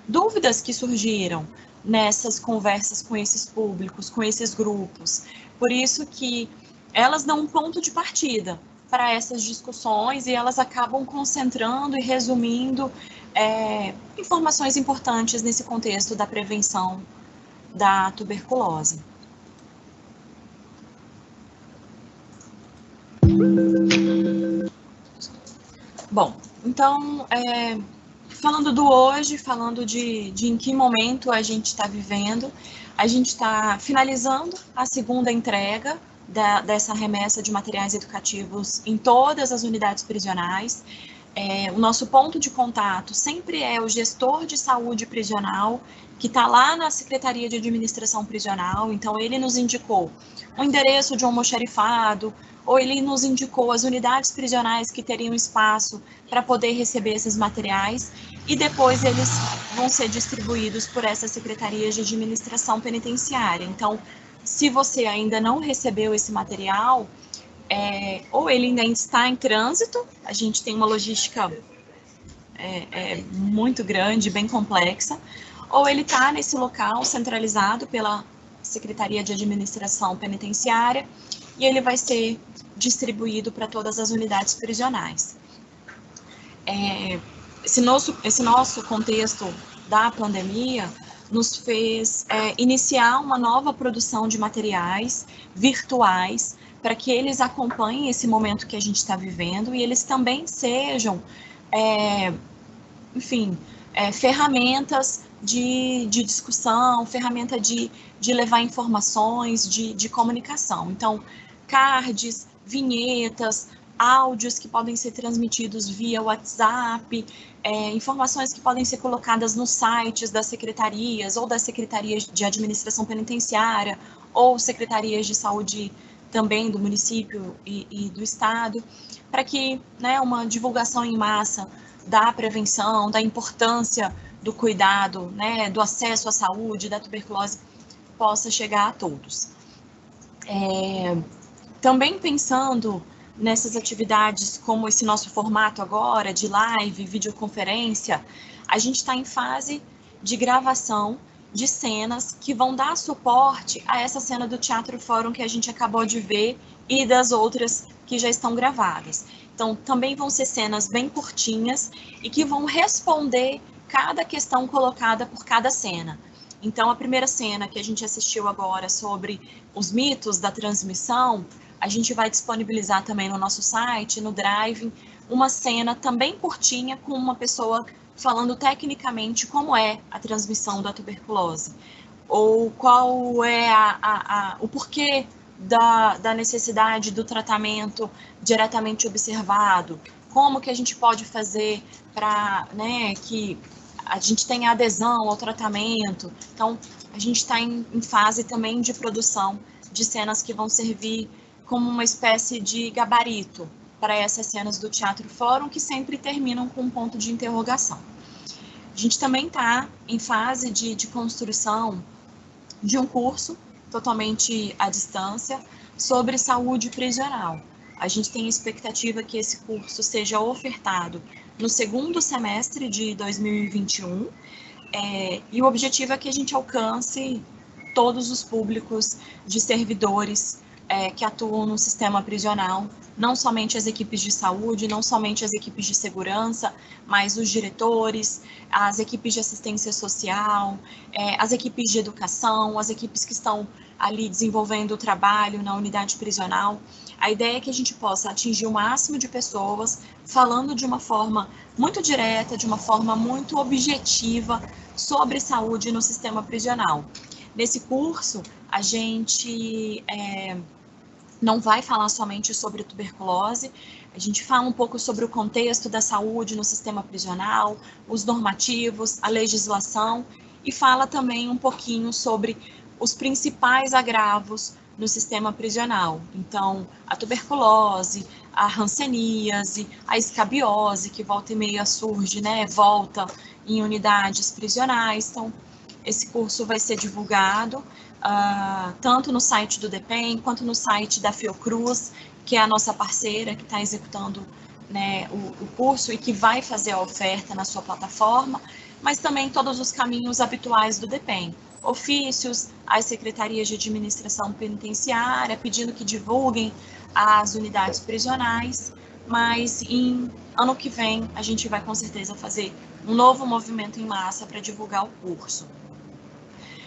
dúvidas que surgiram nessas conversas com esses públicos, com esses grupos. Por isso que elas dão um ponto de partida para essas discussões e elas acabam concentrando e resumindo informações importantes nesse contexto da prevenção da tuberculose. Bom, então, falando do hoje, falando de em que momento a gente está vivendo, a gente está finalizando a segunda entrega dessa remessa de materiais educativos em todas as unidades prisionais. O nosso ponto de contato sempre é o gestor de saúde prisional, que está lá na Secretaria de Administração Prisional, então ele nos indicou o endereço de um almoxarifado, ou ele nos indicou as unidades prisionais que teriam espaço para poder receber esses materiais, e depois eles vão ser distribuídos por essas secretarias de administração penitenciária. Então, se você ainda não recebeu esse material, ou ele ainda está em trânsito, a gente tem uma logística muito grande, bem complexa, ou ele está nesse local centralizado pela Secretaria de Administração Penitenciária, e ele vai ser distribuído para todas as unidades prisionais. Esse nosso contexto da pandemia nos fez iniciar uma nova produção de materiais virtuais para que eles acompanhem esse momento que a gente está vivendo e eles também sejam, ferramentas de discussão, ferramenta de levar informações, de comunicação. Então, cards, vinhetas, áudios que podem ser transmitidos via WhatsApp, informações que podem ser colocadas nos sites das secretarias ou das secretarias de administração penitenciária ou secretarias de saúde também do município e do estado, para que uma divulgação em massa da prevenção, da importância do cuidado, do acesso à saúde, da tuberculose, possa chegar a todos. Também pensando nessas atividades como esse nosso formato agora, de live, videoconferência, a gente está em fase de gravação de cenas que vão dar suporte a essa cena do Teatro Fórum que a gente acabou de ver e das outras que já estão gravadas. Então, também vão ser cenas bem curtinhas e que vão responder cada questão colocada por cada cena. Então, a primeira cena que a gente assistiu agora sobre os mitos da transmissão, a gente vai disponibilizar também no nosso site, no Drive, uma cena também curtinha com uma pessoa falando tecnicamente como é a transmissão da tuberculose, ou qual é o porquê da necessidade do tratamento diretamente observado, como que a gente pode fazer para, né, que a gente tenha adesão ao tratamento. Então, a gente está em fase também de produção de cenas que vão servir como uma espécie de gabarito para essas cenas do Teatro Fórum, que sempre terminam com um ponto de interrogação. A gente também está em fase de construção de um curso totalmente à distância sobre saúde prisional. A gente tem a expectativa que esse curso seja ofertado no segundo semestre de 2021, e o objetivo é que a gente alcance todos os públicos de servidores que atuam no sistema prisional, não somente as equipes de saúde, não somente as equipes de segurança, mas os diretores, as equipes de assistência social, as equipes de educação, as equipes que estão ali desenvolvendo o trabalho na unidade prisional. A ideia é que a gente possa atingir o máximo de pessoas, falando de uma forma muito direta, de uma forma muito objetiva sobre saúde no sistema prisional. Nesse curso, a gente não vai falar somente sobre tuberculose, a gente fala um pouco sobre o contexto da saúde no sistema prisional, os normativos, a legislação, e fala também um pouquinho sobre os principais agravos no sistema prisional. Então, a tuberculose, a hanseníase, a escabiose, que volta e meia surge, né, volta em unidades prisionais. Então, esse curso vai ser divulgado tanto no site do DEPEN, quanto no site da Fiocruz, que é a nossa parceira que está executando, né, o curso e que vai fazer a oferta na sua plataforma, mas também todos os caminhos habituais do DEPEN. Ofícios às secretarias de administração penitenciária, pedindo que divulguem as unidades prisionais, mas em ano que vem a gente vai com certeza fazer um novo movimento em massa para divulgar o curso.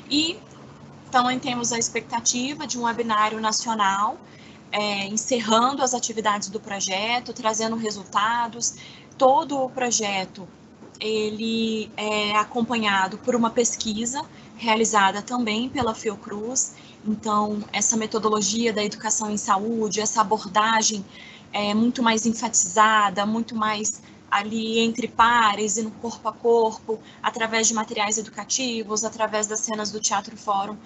E também temos a expectativa de um webinário nacional, encerrando as atividades do projeto, trazendo resultados. Todo o projeto ele é acompanhado por uma pesquisa realizada também pela Fiocruz. Então, essa metodologia da educação em saúde, essa abordagem muito mais enfatizada, muito mais ali entre pares e no corpo a corpo, através de materiais educativos, através das cenas do Teatro Fórum.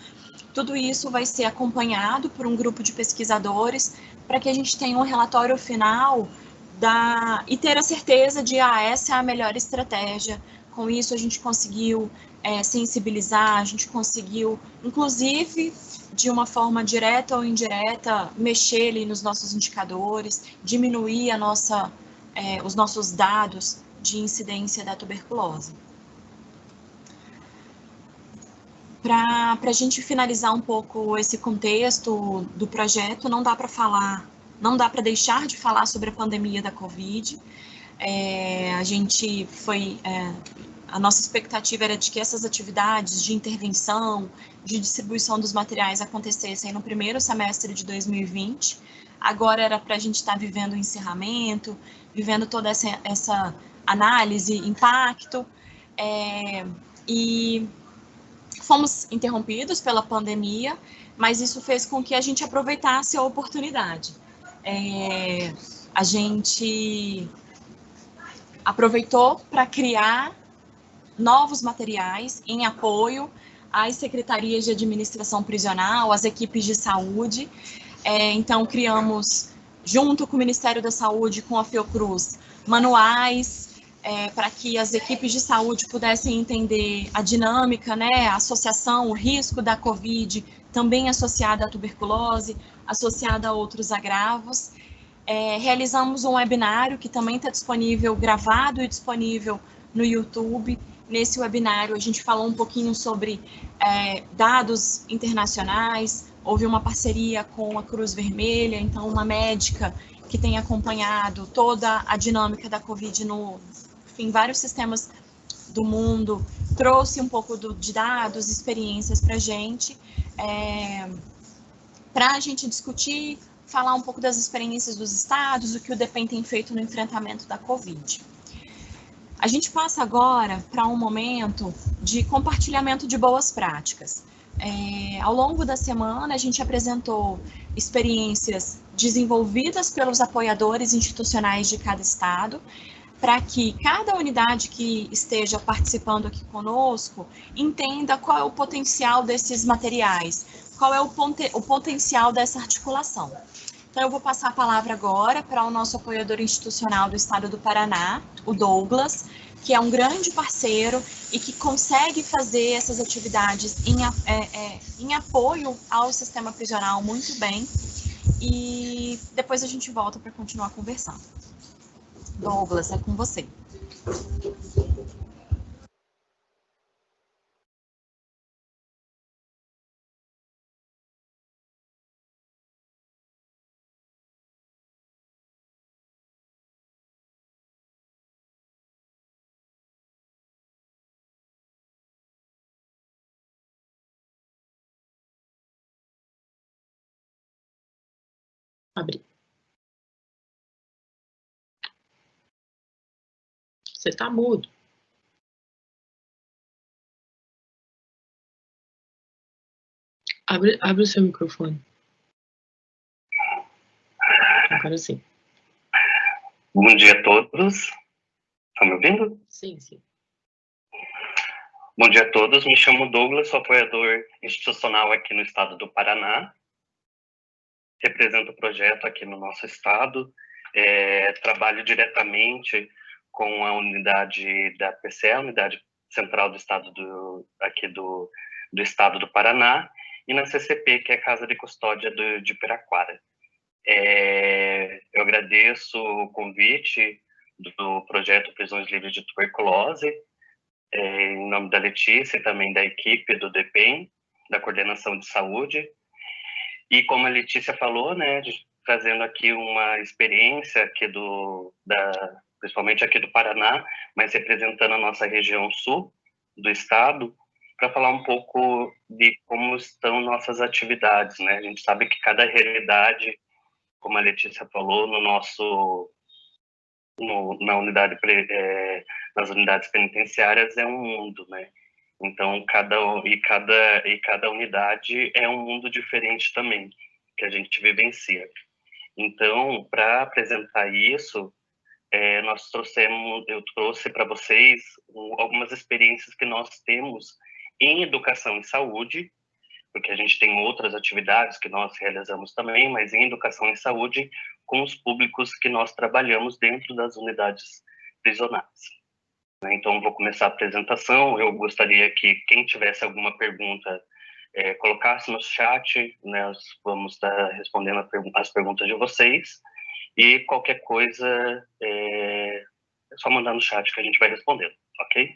Tudo isso vai ser acompanhado por um grupo de pesquisadores para que a gente tenha um relatório final e ter a certeza de essa é a melhor estratégia. Com isso a gente conseguiu sensibilizar, a gente conseguiu, inclusive, de uma forma direta ou indireta, mexer ali nos nossos indicadores, diminuir os nossos dados de incidência da tuberculose. Para a gente finalizar um pouco esse contexto do projeto, não dá para deixar de falar sobre a pandemia da Covid. A nossa expectativa era de que essas atividades de intervenção, de distribuição dos materiais acontecessem no primeiro semestre de 2020. Agora era para a gente estar vivendo o encerramento, vivendo toda essa análise, impacto, e fomos interrompidos pela pandemia, mas isso fez com que a gente aproveitasse a oportunidade. A gente aproveitou para criar novos materiais em apoio às secretarias de administração prisional, às equipes de saúde. Então, criamos, junto com o Ministério da Saúde, com a Fiocruz, manuais para que as equipes de saúde pudessem entender a dinâmica, né, a associação, o risco da Covid, também associada à tuberculose, associada a outros agravos. Realizamos um webinário que também está disponível, gravado e disponível no YouTube. Nesse webinário, a gente falou um pouquinho sobre dados internacionais. Houve uma parceria com a Cruz Vermelha, então uma médica que tem acompanhado toda a dinâmica da Covid em vários sistemas do mundo, trouxe um pouco de dados, experiências para a gente discutir, falar um pouco das experiências dos estados, o que o DEPEN tem feito no enfrentamento da Covid. A gente passa agora para um momento de compartilhamento de boas práticas. Ao longo da semana, a gente apresentou experiências desenvolvidas pelos apoiadores institucionais de cada estado, para que cada unidade que esteja participando aqui conosco entenda qual é o potencial desses materiais, qual é o potencial dessa articulação. Então, eu vou passar a palavra agora para o nosso apoiador institucional do estado do Paraná, o Douglas, que é um grande parceiro e que consegue fazer essas atividades em apoio ao sistema prisional muito bem. E depois a gente volta para continuar conversando. Douglas, é com você. Abrir. Você está mudo. Abre o seu microfone. Agora sim. Bom dia a todos. Estão me ouvindo? Sim, sim. Bom dia a todos. Me chamo Douglas, sou apoiador institucional aqui no estado do Paraná. Represento o projeto aqui no nosso estado. Trabalho diretamente com a unidade da PCE, a Unidade Central do Estado do Estado do Paraná, e na CCP, que é a Casa de Custódia de Piraquara. Eu agradeço o convite do projeto Prisões Livres de Tuberculose, em nome da Letícia e também da equipe do DEPEN, da Coordenação de Saúde. E como a Letícia falou, né, trazendo aqui uma experiência aqui principalmente aqui do Paraná, mas representando a nossa região sul do estado, para falar um pouco de como estão nossas atividades, né? A gente sabe que cada realidade, como a Letícia falou, nas unidades penitenciárias é um mundo, né? Então cada unidade é um mundo diferente também que a gente vivencia. Então, para apresentar isso, eu trouxe para vocês algumas experiências que nós temos em educação e saúde, porque a gente tem outras atividades que nós realizamos também, mas em educação e saúde com os públicos que nós trabalhamos dentro das unidades prisionais. Então, vou começar a apresentação. Eu gostaria que quem tivesse alguma pergunta colocasse no chat, né? Nós vamos estar respondendo as perguntas de vocês, e qualquer coisa é só mandar no chat que a gente vai respondendo, ok?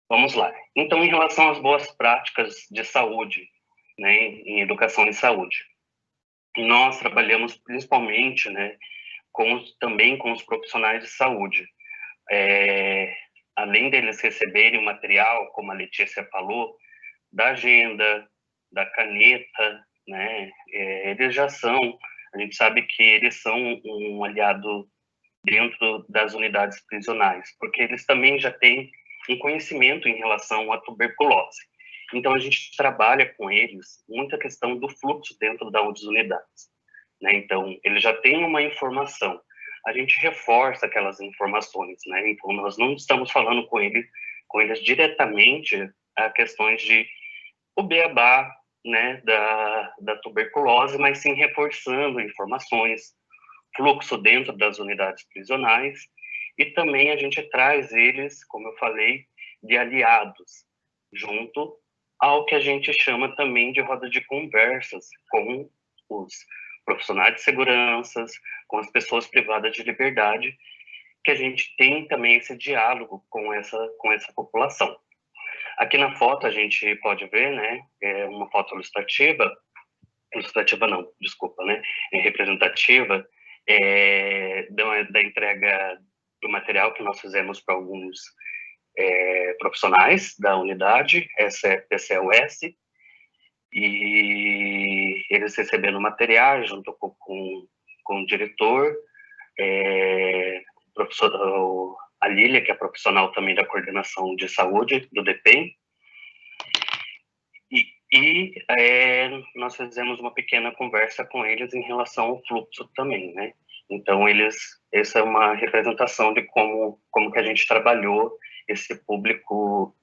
Vamos lá. Então, em relação às boas práticas de saúde, né, em educação e saúde, nós trabalhamos principalmente, né, também com os profissionais de saúde. Além deles receberem o material, como a Letícia falou, da agenda, da caneta, né, eles já são, a gente sabe que eles são um aliado dentro das unidades prisionais, porque eles também já têm um conhecimento em relação à tuberculose. Então, a gente trabalha com eles muita questão do fluxo dentro das unidades, né? Então, eles já têm uma informação, a gente reforça aquelas informações, né? Então, nós não estamos falando com eles diretamente a questões de o beabá, né, da tuberculose, mas sim reforçando informações, fluxo dentro das unidades prisionais, e também a gente traz eles, como eu falei, de aliados, junto ao que a gente chama também de roda de conversas com os profissionais de segurança, com as pessoas privadas de liberdade, que a gente tem também esse diálogo com essa população. Aqui na foto a gente pode ver, né, uma foto ilustrativa não, desculpa, né, representativa, da entrega do material que nós fizemos para alguns profissionais da unidade, essa é PCUS, e eles receberam material junto com o diretor, a Lília, que é profissional também da coordenação de saúde do DPEM, nós fizemos uma pequena conversa com eles em relação ao fluxo também, né? Então, essa é uma representação de como que a gente trabalhou esse público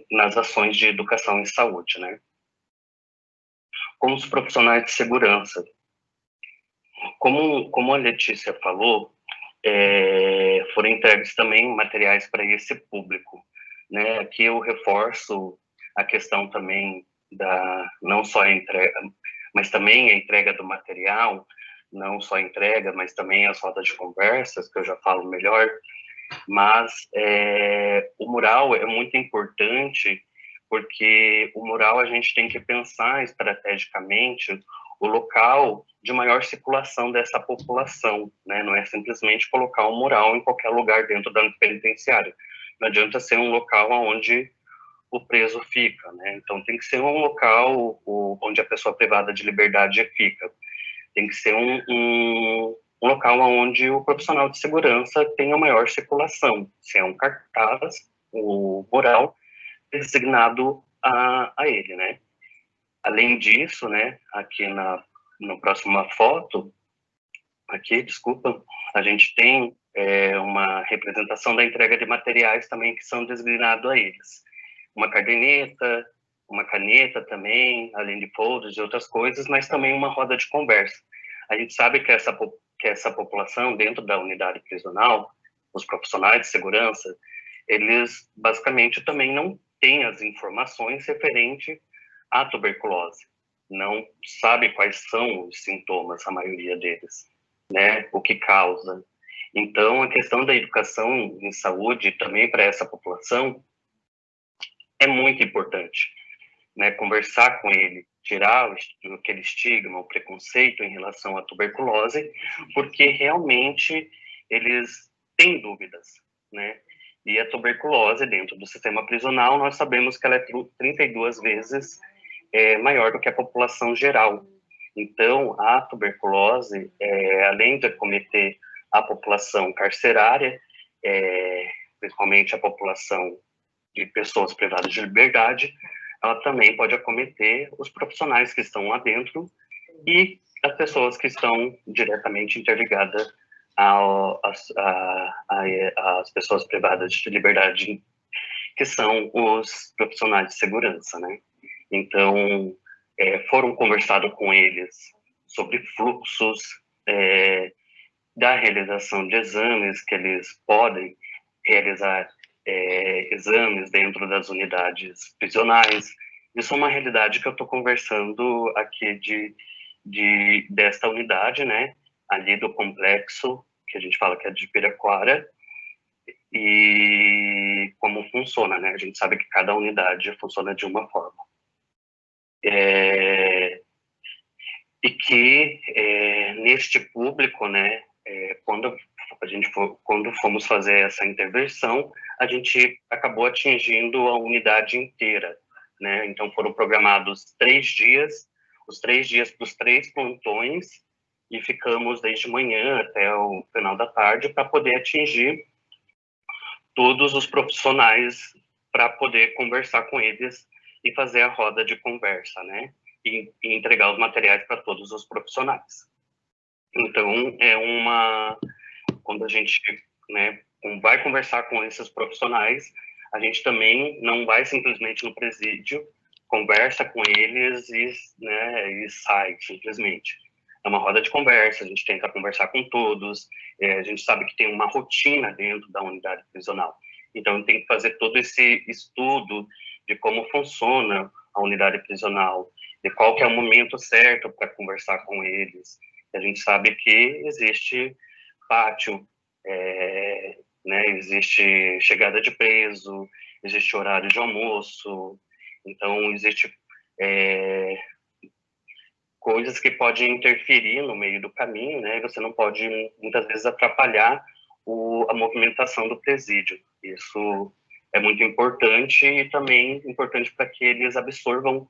nas ações de educação em saúde, né? Com os profissionais de segurança, como a Letícia falou, foram entregues também materiais para esse público, né? Aqui eu reforço a questão também não só a entrega, mas também a entrega do material, não só a entrega, mas também as rodas de conversas, que eu já falo melhor, mas o mural é muito importante, porque o mural a gente tem que pensar estrategicamente o local de maior circulação dessa população, né? Não é simplesmente colocar um mural em qualquer lugar dentro da penitenciária. Não adianta ser um local onde o preso fica, né? Então tem que ser um local onde a pessoa privada de liberdade fica. Tem que ser um local onde o profissional de segurança tenha maior circulação. Se é um cartaz, o mural é designado a ele, né? Além disso, né, aqui na próxima foto, aqui, desculpa, a gente tem uma representação da entrega de materiais também que são designados a eles. Uma caderneta, uma caneta também, além de folders e outras coisas, mas também uma roda de conversa. A gente sabe que essa população dentro da unidade prisional, os profissionais de segurança, eles basicamente também não têm as informações referentes à tuberculose. Não sabe quais são os sintomas, a maioria deles, né? O que causa. Então, a questão da educação em saúde também para essa população é muito importante, né? Conversar com ele, tirar aquele estigma, o preconceito em relação à tuberculose, porque realmente eles têm dúvidas, né? E a tuberculose dentro do sistema prisional, nós sabemos que ela é 32 vezes maior do que a população geral. Então, a tuberculose, além de acometer a população carcerária, principalmente a população de pessoas privadas de liberdade, ela também pode acometer os profissionais que estão lá dentro e as pessoas que estão diretamente interligadas às pessoas privadas de liberdade, que são os profissionais de segurança, né? Então, foram conversado com eles sobre fluxos, da realização de exames, que eles podem realizar exames dentro das unidades prisionais. Isso é uma realidade que eu estou conversando aqui desta unidade, né? Ali do complexo, que a gente fala que é de Piraquara, e como funciona, né? A gente sabe que cada unidade funciona de uma forma. E que neste público, né? Quando fomos fazer essa intervenção, a gente acabou atingindo a unidade inteira, né? Então foram programados 3 dias, os 3 dias para os 3 plantões, e ficamos desde manhã até o final da tarde para poder atingir todos os profissionais, para poder conversar com eles e fazer a roda de conversa, né? E entregar os materiais para todos os profissionais. Então, quando a gente, né, vai conversar com esses profissionais, a gente também não vai simplesmente no presídio, conversa com eles e sai, simplesmente. É uma roda de conversa, a gente tenta conversar com todos, a gente sabe que tem uma rotina dentro da unidade prisional. Então, tem que fazer todo esse estudo de como funciona a unidade prisional, de qual que é o momento certo para conversar com eles. A gente sabe que existe pátio, né, existe chegada de preso, existe horário de almoço, então existe coisas que podem interferir no meio do caminho, né? Você não pode, muitas vezes, atrapalhar a movimentação do presídio. Isso é muito importante e também importante para que eles absorvam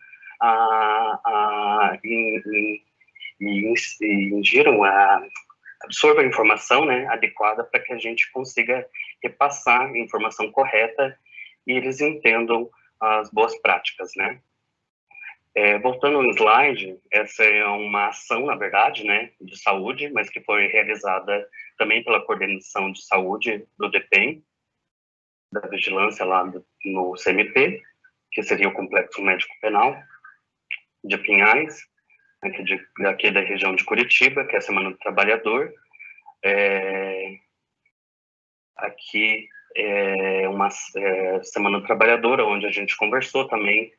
absorva a informação, né, adequada para que a gente consiga repassar a informação correta e eles entendam as boas práticas, né. Voltando ao slide, essa é uma ação, na verdade, né, de saúde, mas que foi realizada também pela coordenação de saúde do DPEM, da vigilância lá no CMP, que seria o Complexo Médico Penal de Pinhais, aqui da região de Curitiba, que é a Semana do Trabalhador. Aqui é uma Semana do Trabalhador, onde a gente conversou também,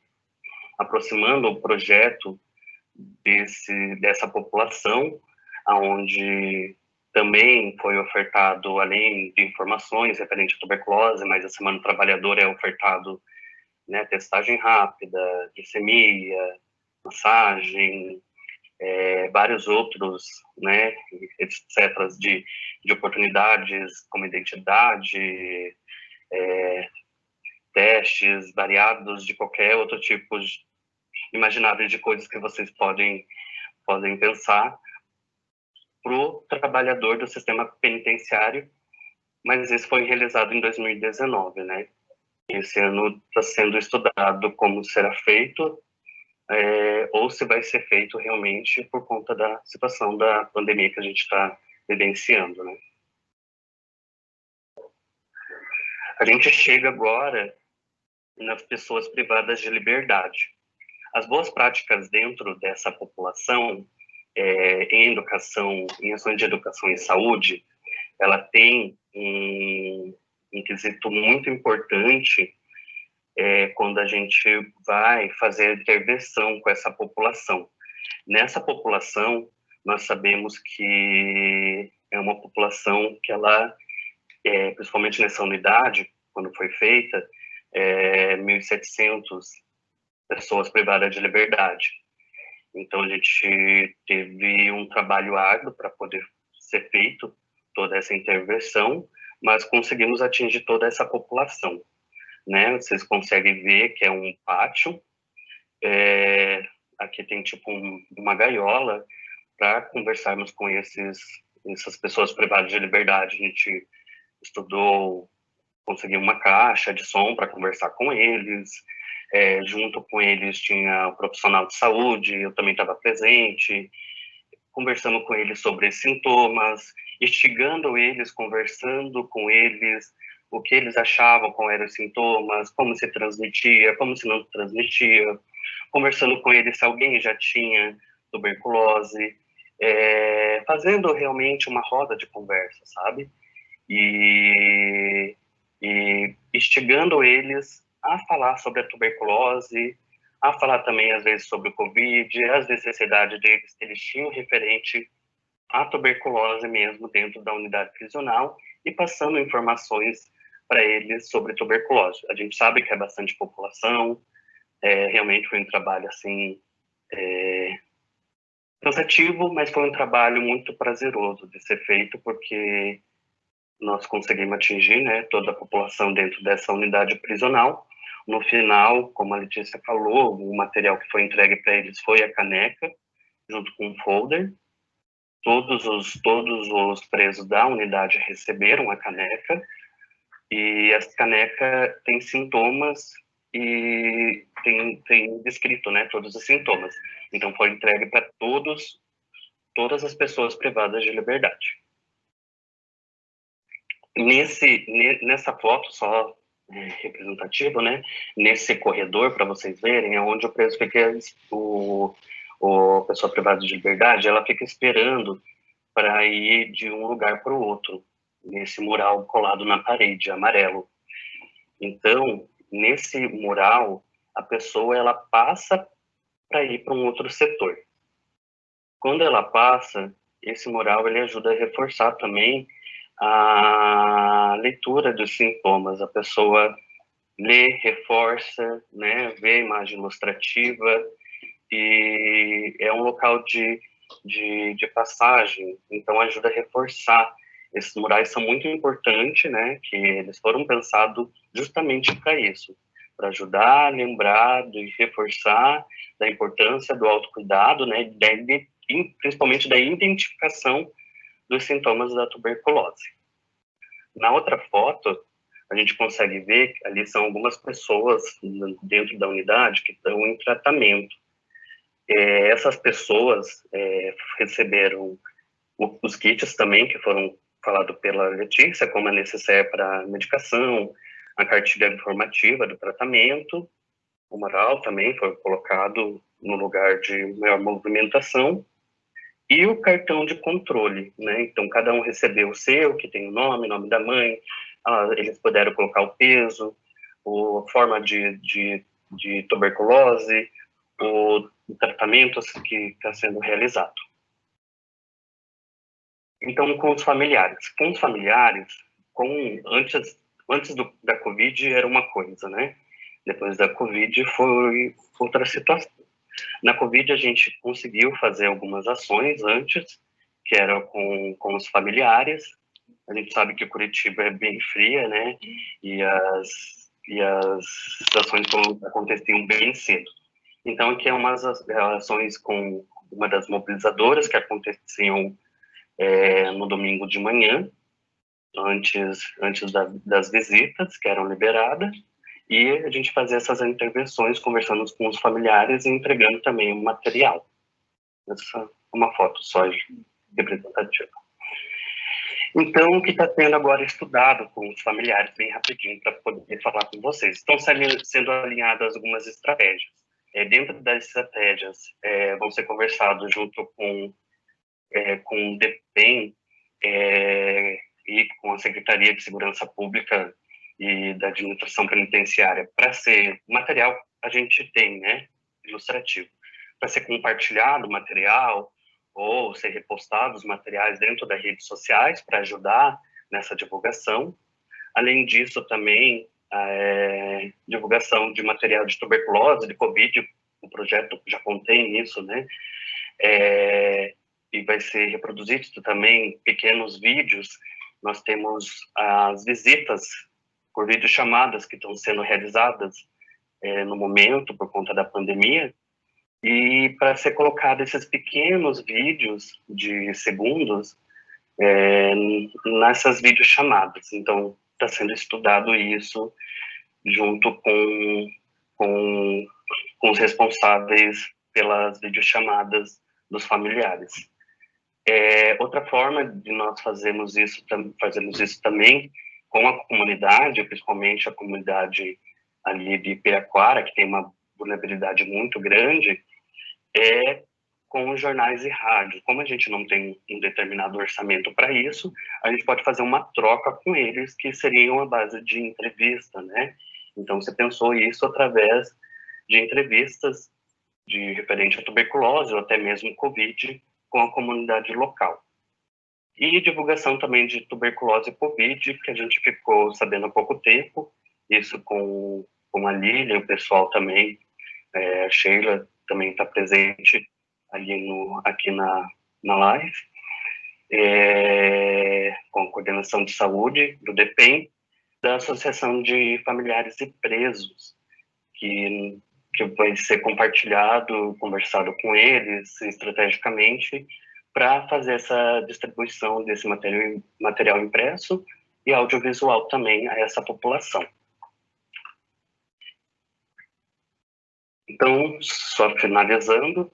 aproximando o projeto dessa população, onde também foi ofertado, além de informações referentes à tuberculose, mas a Semana do Trabalhador é ofertado, né, testagem rápida, glicemia, massagem, vários outros, né, etc., de oportunidades como identidade, testes variados de qualquer outro tipo imaginável de coisas que vocês podem pensar para o trabalhador do sistema penitenciário, mas isso foi realizado em 2019, né? Esse ano está sendo estudado como será feito, ou se vai ser feito realmente por conta da situação da pandemia que a gente está vivenciando, né? A gente chega agora nas pessoas privadas de liberdade. As boas práticas dentro dessa população, em educação, em ações de educação e saúde, ela tem um quesito muito importante quando a gente vai fazer a intervenção com essa população. Nessa população, nós sabemos que é uma população que ela, principalmente nessa unidade, quando foi feita, 1.700 pessoas privadas de liberdade. Então, a gente teve um trabalho árduo para poder ser feito toda essa intervenção, mas conseguimos atingir toda essa população, né? Vocês conseguem ver que é um pátio, aqui tem tipo uma gaiola para conversarmos com essas pessoas privadas de liberdade. A gente estudou, conseguiu uma caixa de som para conversar com eles, junto com eles tinha o profissional de saúde, eu também estava presente, conversando com eles sobre sintomas, instigando eles, conversando com eles, o que eles achavam, quais eram os sintomas, como se transmitia, como se não transmitia, conversando com eles se alguém já tinha tuberculose, fazendo realmente uma roda de conversa, sabe? E instigando eles a falar sobre a tuberculose, a falar também, às vezes, sobre o Covid, as necessidades deles que eles tinham referente à tuberculose mesmo dentro da unidade prisional e passando informações para eles sobre tuberculose. A gente sabe que é bastante população, realmente foi um trabalho, assim, cansativo, mas foi um trabalho muito prazeroso de ser feito, porque nós conseguimos atingir, né, toda a população dentro dessa unidade prisional. No final, como a Letícia falou, o material que foi entregue para eles foi a caneca, junto com um folder. Todos os presos da unidade receberam a caneca, e essa caneca tem sintomas e tem descrito, né, todos os sintomas. Então, foi entregue para todas as pessoas privadas de liberdade. Nessa foto, só representativo, né? Nesse corredor, para vocês verem, é onde o preso fica, a pessoa privada de liberdade, ela fica esperando para ir de um lugar para o outro, nesse mural colado na parede, amarelo. Então, nesse mural, a pessoa, ela passa para ir para um outro setor. Quando ela passa, esse mural, ele ajuda a reforçar também a leitura dos sintomas. A pessoa lê, reforça, né, vê a imagem ilustrativa, e é um local de passagem, então ajuda a reforçar Esses murais são muito importantes, né, que eles foram pensados justamente para isso, para ajudar, lembrar e reforçar da importância do autocuidado, né, principalmente da identificação dos sintomas da tuberculose. Na outra foto, a gente consegue ver que ali são algumas pessoas dentro da unidade que estão em tratamento. Essas pessoas receberam os kits também, que foram falados pela Letícia, como a necessaire para medicação, a cartilha informativa do tratamento, o mural também foi colocado no lugar de maior movimentação, e o cartão de controle, né? Então, cada um recebeu o seu, que tem o nome da mãe, eles puderam colocar o peso, a forma de tuberculose, o tratamento que está sendo realizado. Então, com os familiares. Antes da Covid era uma coisa, né? Depois da Covid foi outra situação. Na Covid, a gente conseguiu fazer algumas ações antes, que era com os familiares. A gente sabe que Curitiba é bem fria, né? E as ações aconteciam bem cedo. Então, aqui é umas ações com uma das mobilizadoras que aconteciam no domingo de manhã, antes das visitas, que eram liberadas. E a gente fazia essas intervenções, conversando com os familiares e entregando também o material. Essa é uma foto só representativa. Então, o que está sendo agora estudado com os familiares, bem rapidinho, para poder falar com vocês. Estão sendo alinhadas algumas estratégias. Dentro das estratégias, vão ser conversados junto com o DPEM e com a Secretaria de Segurança Pública e da Administração Penitenciária, para ser material, a gente tem, né, ilustrativo, para ser compartilhado o material ou ser repostado os materiais dentro das redes sociais para ajudar nessa divulgação. Além disso, também divulgação de material de tuberculose, de Covid, o projeto já contém isso, né, e vai ser reproduzido também pequenos vídeos. Nós temos as visitas por videochamadas que estão sendo realizadas no momento por conta da pandemia, e para ser colocado esses pequenos vídeos de segundos nessas videochamadas. Então, está sendo estudado isso junto com os responsáveis pelas videochamadas dos familiares. Outra forma de nós fazermos isso também com a comunidade, principalmente a comunidade ali de Piraquara, que tem uma vulnerabilidade muito grande, com os jornais e rádio. Como a gente não tem um determinado orçamento para isso, a gente pode fazer uma troca com eles, que seriam a base de entrevista, né? Então, você pensou isso através de entrevistas referente à tuberculose ou até mesmo Covid com a comunidade local. E divulgação também de tuberculose e Covid, que a gente ficou sabendo há pouco tempo, isso com a Lília, o pessoal também, a Sheila também está presente ali aqui na live, com a coordenação de saúde do DPEM, da Associação de Familiares e Presos, que vai ser compartilhado, conversado com eles estrategicamente, para fazer essa distribuição desse material impresso e audiovisual também a essa população. Então, só finalizando,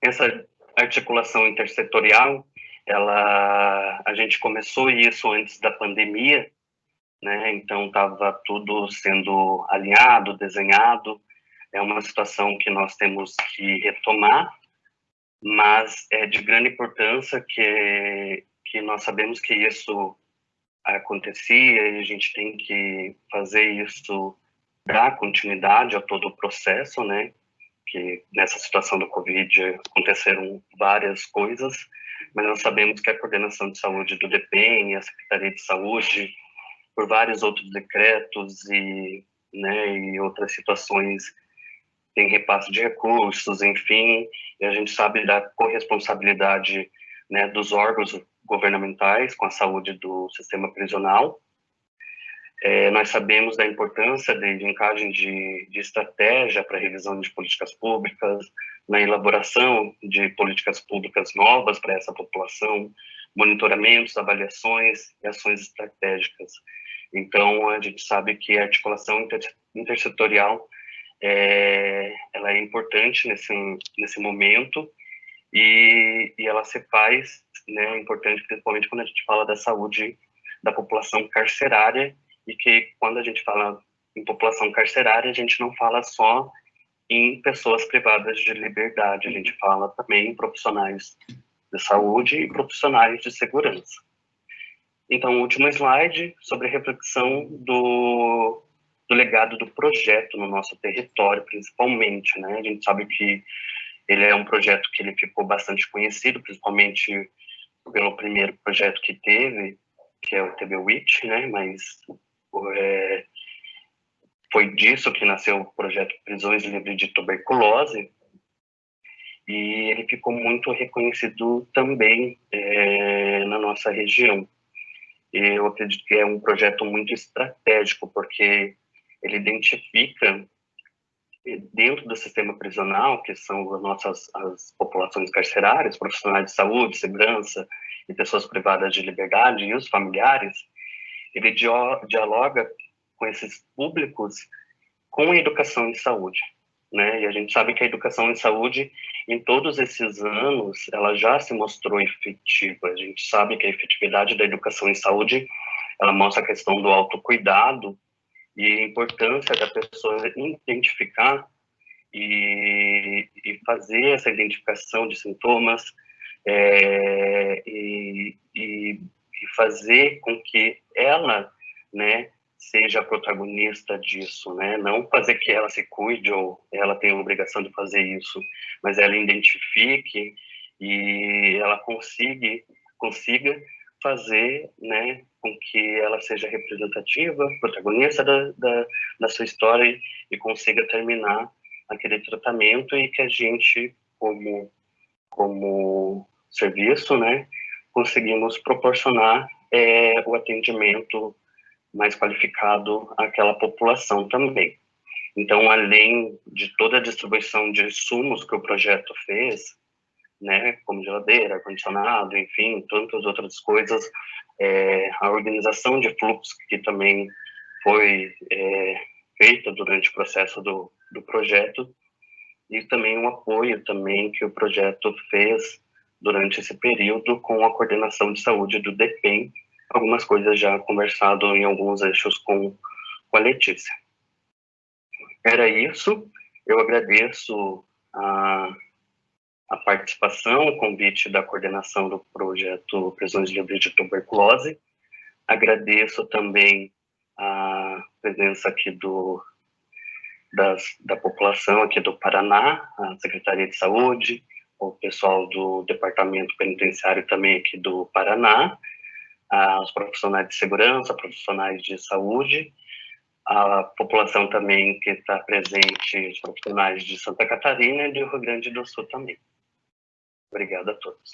essa articulação intersetorial, a gente começou isso antes da pandemia, né? Então estava tudo sendo alinhado, desenhado. É uma situação que nós temos que retomar, mas é de grande importância que nós sabemos que isso acontecia e a gente tem que fazer isso, dar continuidade a todo o processo, né? Que nessa situação do Covid aconteceram várias coisas, mas nós sabemos que a Coordenação de Saúde do DPEM, a Secretaria de Saúde, por vários outros decretos e outras situações, tem repasse de recursos, enfim, e a gente sabe da corresponsabilidade, né, dos órgãos governamentais com a saúde do sistema prisional. Nós sabemos da importância de linkagem de estratégia para a revisão de políticas públicas, na elaboração de políticas públicas novas para essa população, monitoramentos, avaliações e ações estratégicas. Então, a gente sabe que a articulação intersetorial ela é importante nesse momento, e ela se faz, né, importante principalmente quando a gente fala da saúde da população carcerária, e que quando a gente fala em população carcerária, a gente não fala só em pessoas privadas de liberdade, a gente fala também em profissionais de saúde e profissionais de segurança. Então, o último slide sobre a reflexão do legado do projeto no nosso território, principalmente, né? A gente sabe que ele é um projeto que ele ficou bastante conhecido, principalmente pelo primeiro projeto que teve, que é o TB-WIT, né? Mas foi disso que nasceu o projeto Prisões Livres de Tuberculose, e ele ficou muito reconhecido também na nossa região. Eu acredito que é um projeto muito estratégico, porque ele identifica dentro do sistema prisional, que são as populações carcerárias, profissionais de saúde, segurança e pessoas privadas de liberdade e os familiares, ele dialoga com esses públicos com a educação em saúde, né? E a gente sabe que a educação em saúde, em todos esses anos, ela já se mostrou efetiva. A gente sabe que a efetividade da educação em saúde, ela mostra a questão do autocuidado e a importância da pessoa identificar e fazer essa identificação de sintomas e fazer com que ela, né, seja a protagonista disso, né? Não fazer que ela se cuide ou ela tenha a obrigação de fazer isso, mas ela identifique e ela consiga fazer, né, com que ela seja representativa, protagonista da sua história e consiga terminar aquele tratamento, e que a gente, como serviço, né, conseguimos proporcionar o atendimento mais qualificado àquela população também. Então, além de toda a distribuição de insumos que o projeto fez, né, como geladeira, ar-condicionado, enfim, tantas outras coisas, a organização de fluxos que também foi feita durante o processo do projeto, e também um apoio também que o projeto fez durante esse período com a coordenação de saúde do DEPEN, algumas coisas já conversado em alguns eixos com a Letícia. Era isso, eu agradeço a participação, o convite da coordenação do projeto Prisões Livres de Tuberculose, agradeço também a presença aqui da população aqui do Paraná, a Secretaria de Saúde, o pessoal do Departamento Penitenciário também aqui do Paraná, os profissionais de segurança, profissionais de saúde, a população também que está presente, os profissionais de Santa Catarina e do Rio Grande do Sul também. Obrigado a todos.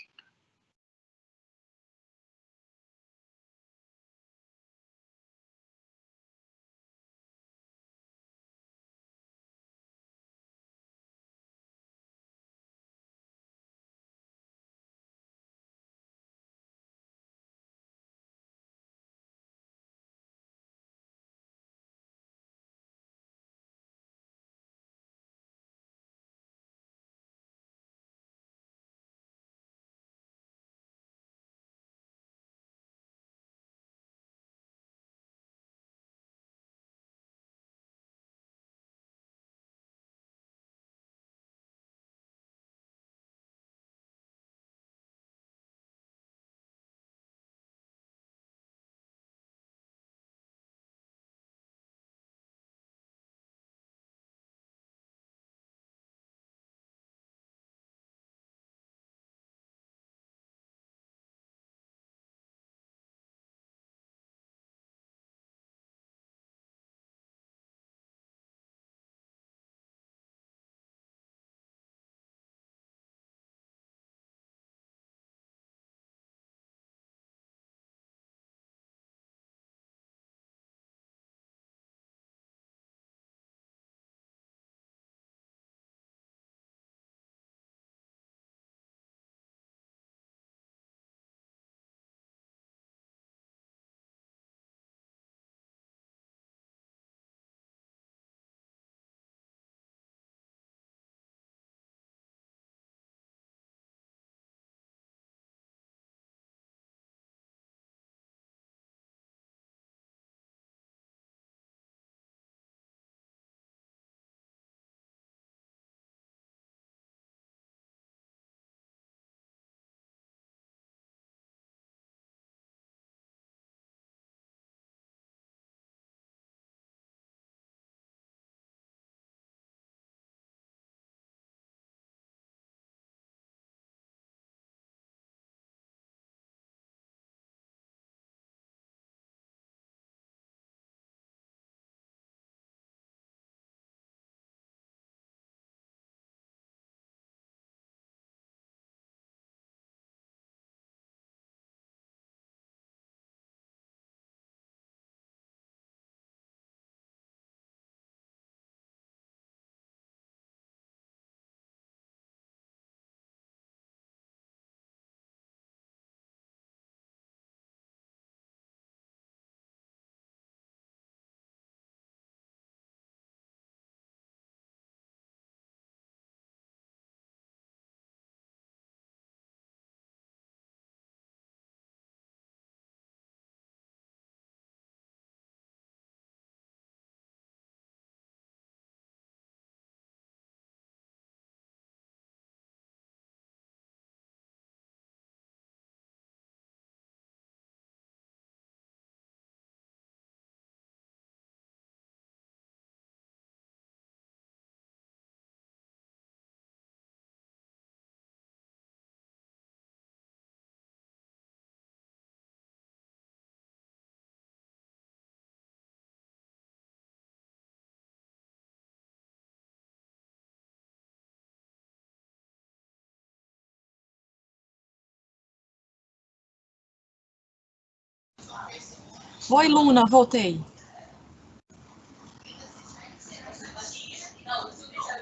Oi, Luna, voltei.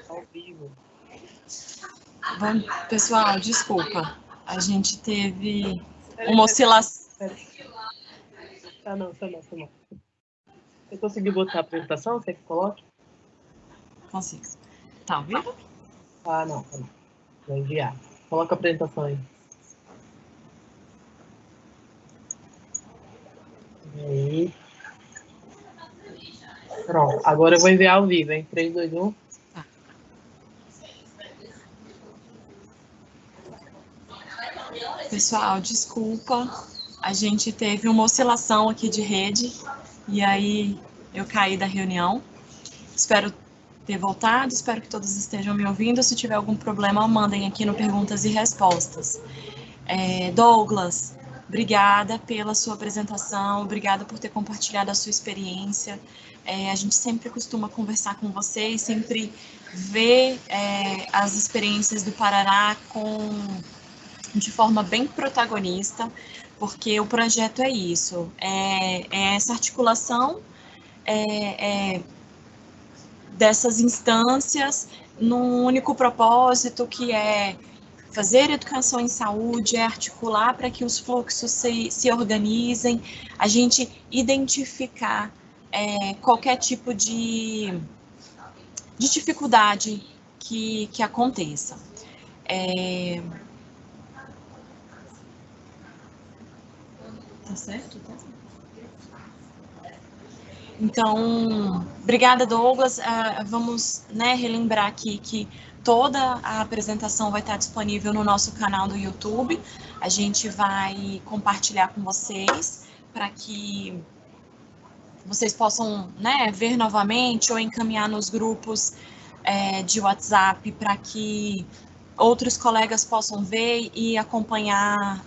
Ao vivo. Bom, pessoal, desculpa. A gente teve uma oscilação. Tá não. Você conseguiu botar a apresentação? Você que coloque? Consigo. Tá ouvindo? Ah, não. Vou enviar. Coloca a apresentação aí. E aí. Pronto. Agora eu vou enviar ao vivo, hein? 3, 2, 1. Pessoal, desculpa. A gente teve uma oscilação aqui de rede e aí eu caí da reunião. Espero ter voltado, espero que todos estejam me ouvindo. Se tiver algum problema, mandem aqui no Perguntas e Respostas. Douglas, obrigada pela sua apresentação, obrigada por ter compartilhado a sua experiência. A gente sempre costuma conversar com vocês, sempre ver as experiências do Parará de forma bem protagonista, porque o projeto é isso, é essa articulação dessas instâncias num único propósito, que é fazer educação em saúde, é articular para que os fluxos se organizem, a gente identificar qualquer tipo de dificuldade que aconteça. Tá certo? Tá certo. Então, obrigada, Douglas. Vamos relembrar aqui que toda a apresentação vai estar disponível no nosso canal do YouTube. A gente vai compartilhar com vocês para que vocês possam ver novamente ou encaminhar nos grupos de WhatsApp para que outros colegas possam ver e acompanhar,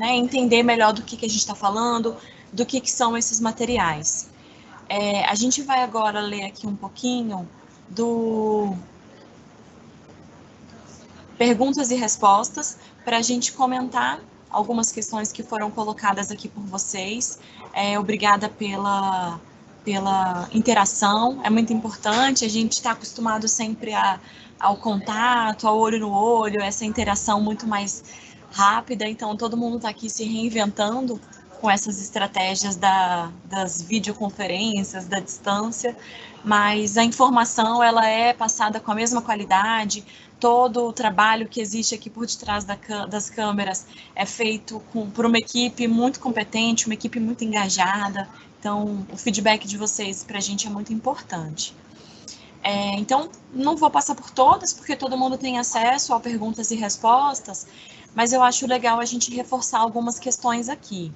entender melhor do que a gente está falando, do que são esses materiais. A gente vai agora ler aqui um pouquinho do Perguntas e Respostas, para a gente comentar algumas questões que foram colocadas aqui por vocês. Obrigada pela interação, é muito importante, a gente está acostumado sempre ao contato, ao olho no olho, essa interação muito mais rápida, então todo mundo está aqui se reinventando com essas estratégias das videoconferências, da distância, mas a informação ela é passada com a mesma qualidade, todo o trabalho que existe aqui por detrás das câmeras é feito por uma equipe muito competente, uma equipe muito engajada, então o feedback de vocês para a gente é muito importante. Então, não vou passar por todas, porque todo mundo tem acesso a perguntas e respostas, mas eu acho legal a gente reforçar algumas questões aqui.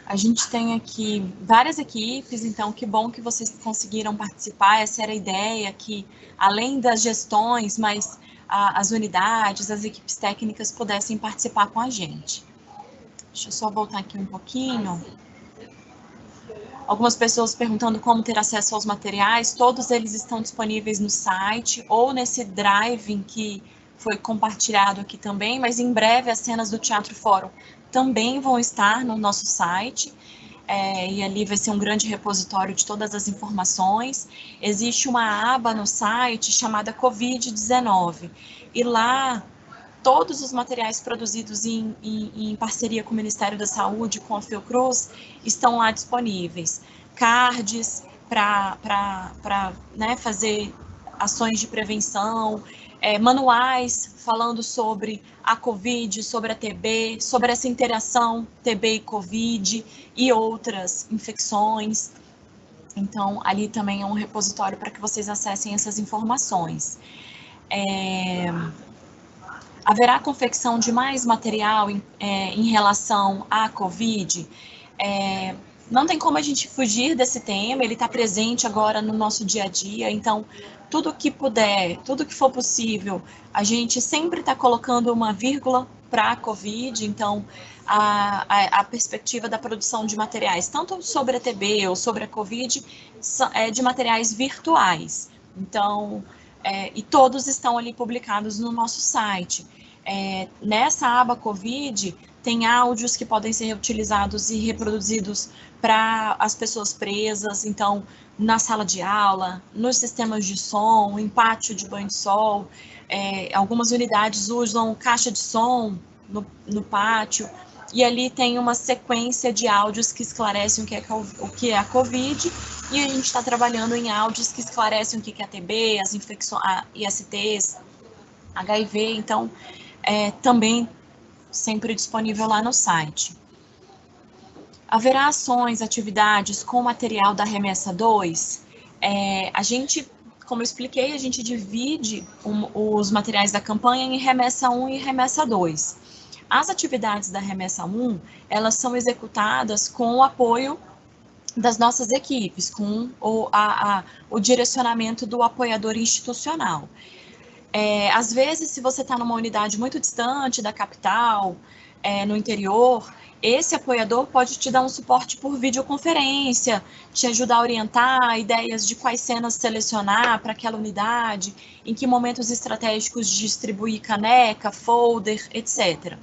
A gente tem aqui várias equipes, então que bom que vocês conseguiram participar, essa era a ideia, que além das gestões, mas as unidades, as equipes técnicas pudessem participar com a gente. Deixa eu só voltar aqui um pouquinho. Algumas pessoas perguntando como ter acesso aos materiais, todos eles estão disponíveis no site ou nesse drive que foi compartilhado aqui também, mas em breve as cenas do Teatro Fórum também vão estar no nosso site, e ali vai ser um grande repositório de todas as informações. Existe uma aba no site chamada Covid-19, e lá todos os materiais produzidos em parceria com o Ministério da Saúde, com a Fiocruz, estão lá disponíveis. Cards para fazer ações de prevenção, manuais falando sobre a Covid, sobre a TB, sobre essa interação TB e Covid e outras infecções. Então, ali também é um repositório para que vocês acessem essas informações. Haverá confecção de mais material em relação à Covid? Não tem como a gente fugir desse tema, ele está presente agora no nosso dia a dia, então tudo que puder, tudo que for possível, a gente sempre está colocando uma vírgula para a Covid, então a perspectiva da produção de materiais, tanto sobre a TB ou sobre a Covid, de materiais virtuais, então, e todos estão ali publicados no nosso site. Nessa aba Covid, tem áudios que podem ser utilizados e reproduzidos para as pessoas presas, então, na sala de aula, nos sistemas de som, em pátio de banho de sol, algumas unidades usam caixa de som no pátio, e ali tem uma sequência de áudios que esclarecem o que é a COVID, e a gente está trabalhando em áudios que esclarecem o que é a TB, as infecções, ISTs, HIV, então, também sempre disponível lá no site. Haverá ações, atividades com material da Remessa 2? A gente, como eu expliquei, a gente divide os materiais da campanha em Remessa 1 e Remessa 2. As atividades da Remessa 1, elas são executadas com o apoio das nossas equipes, com o direcionamento do apoiador institucional. Às vezes, se você está numa unidade muito distante da capital, no interior, esse apoiador pode te dar um suporte por videoconferência, te ajudar a orientar ideias de quais cenas selecionar para aquela unidade, em que momentos estratégicos distribuir caneca, folder, etc.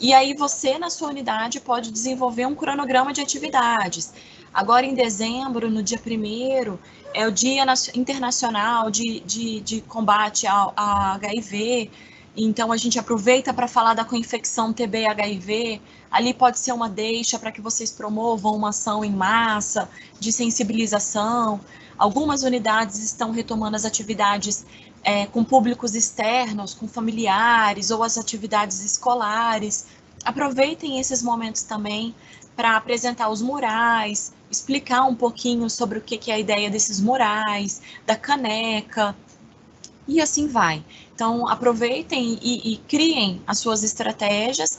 E aí você, na sua unidade, pode desenvolver um cronograma de atividades. Agora, em dezembro, no dia 1º, é o Dia Internacional de Combate ao HIV, então a gente aproveita para falar da coinfecção TB-HIV, ali pode ser uma deixa para que vocês promovam uma ação em massa, de sensibilização. Algumas unidades estão retomando as atividades com públicos externos, com familiares, ou as atividades escolares. Aproveitem esses momentos também para apresentar os murais, explicar um pouquinho sobre o que é a ideia desses murais, da caneca, e assim vai. Então, aproveitem e criem as suas estratégias.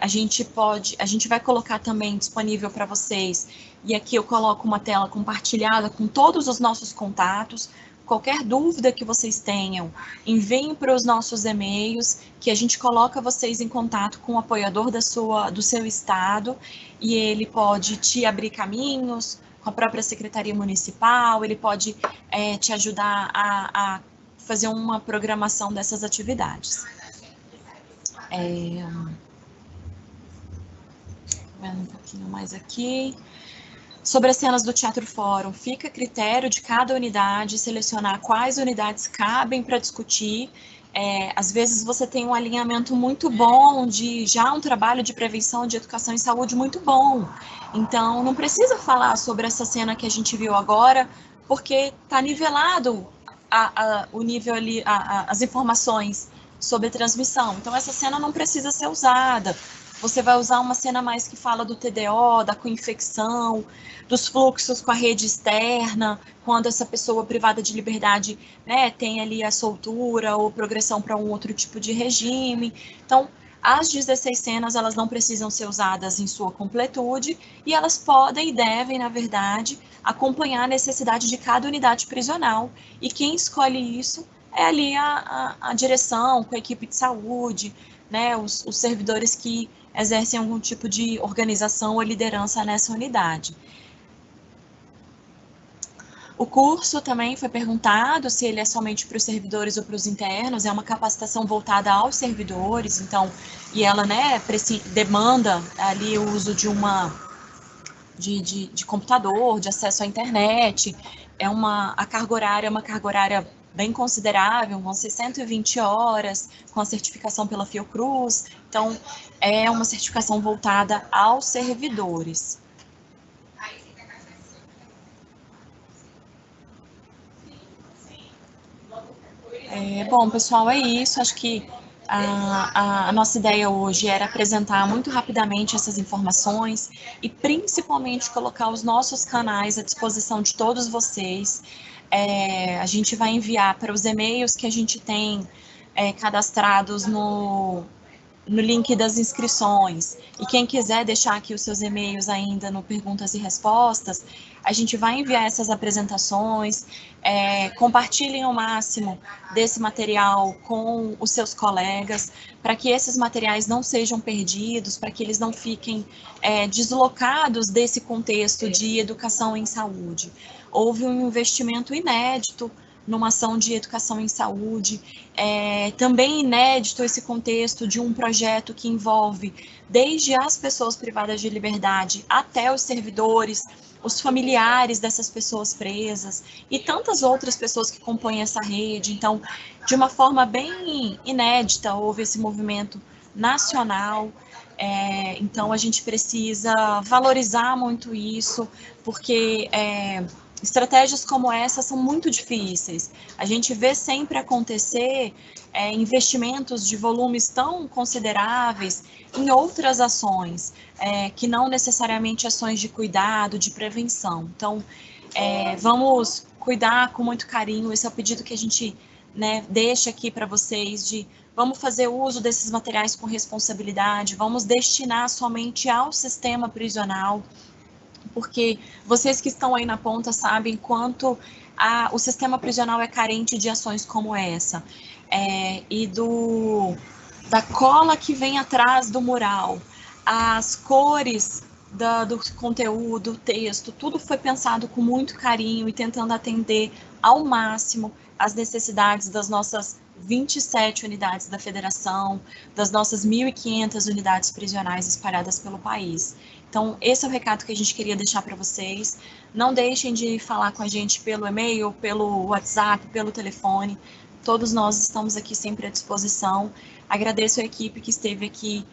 A gente vai colocar também disponível para vocês, e aqui eu coloco uma tela compartilhada com todos os nossos contatos. Qualquer dúvida que vocês tenham, enviem para os nossos e-mails, que a gente coloca vocês em contato com o apoiador do seu estado, e ele pode te abrir caminhos com a própria Secretaria Municipal, ele pode te ajudar a fazer uma programação dessas atividades. Vendo um pouquinho mais aqui. Sobre as cenas do Teatro Fórum, fica a critério de cada unidade selecionar quais unidades cabem para discutir. Às vezes você tem um alinhamento muito bom, já um trabalho de prevenção, de educação e saúde muito bom. Então, não precisa falar sobre essa cena que a gente viu agora, porque está nivelado o nível ali, as informações sobre a transmissão. Então, essa cena não precisa ser usada. Você vai usar uma cena mais que fala do TDO, da coinfecção, dos fluxos com a rede externa, quando essa pessoa privada de liberdade, né, tem ali a soltura ou progressão para um outro tipo de regime. Então, as 16 cenas, elas não precisam ser usadas em sua completude, e elas podem e devem, na verdade, acompanhar a necessidade de cada unidade prisional, e quem escolhe isso é ali a direção, com a equipe de saúde, né, os servidores que exercem algum tipo de organização ou liderança nessa unidade. O curso também foi perguntado se ele é somente para os servidores ou para os internos, é uma capacitação voltada aos servidores, então, e ela, né, demanda ali o uso de computador, de acesso à internet, a carga horária é uma carga horária bem considerável, vão ser 120 horas, com a certificação pela Fiocruz, então é uma certificação voltada aos servidores. Bom, pessoal, é isso, acho que a nossa ideia hoje era apresentar muito rapidamente essas informações e principalmente colocar os nossos canais à disposição de todos vocês. A gente vai enviar para os e-mails que a gente tem cadastrados no link das inscrições, e quem quiser deixar aqui os seus e-mails ainda no perguntas e respostas, a gente vai enviar essas apresentações, compartilhem ao máximo desse material com os seus colegas, para que esses materiais não sejam perdidos, para que eles não fiquem deslocados desse contexto de educação em saúde. Houve um investimento inédito numa ação de educação em saúde. Também inédito esse contexto de um projeto que envolve desde as pessoas privadas de liberdade até os servidores, os familiares dessas pessoas presas e tantas outras pessoas que compõem essa rede. Então, de uma forma bem inédita, houve esse movimento nacional. Então, a gente precisa valorizar muito isso, porque estratégias como essa são muito difíceis. A gente vê sempre acontecer investimentos de volumes tão consideráveis em outras ações, que não necessariamente ações de cuidado, de prevenção. Então, vamos cuidar com muito carinho. Esse é o pedido que a gente, né, deixa aqui para vocês, de vamos fazer uso desses materiais com responsabilidade, vamos destinar somente ao sistema prisional, porque vocês que estão aí na ponta sabem quanto o sistema prisional é carente de ações como essa, e da cola que vem atrás do mural, as cores do conteúdo, texto, tudo foi pensado com muito carinho e tentando atender ao máximo as necessidades das nossas 27 unidades da federação, das nossas 1.500 unidades prisionais espalhadas pelo país. Então, esse é o recado que a gente queria deixar para vocês. Não deixem de falar com a gente pelo e-mail, pelo WhatsApp, pelo telefone. Todos nós estamos aqui sempre à disposição. Agradeço a equipe que esteve aqui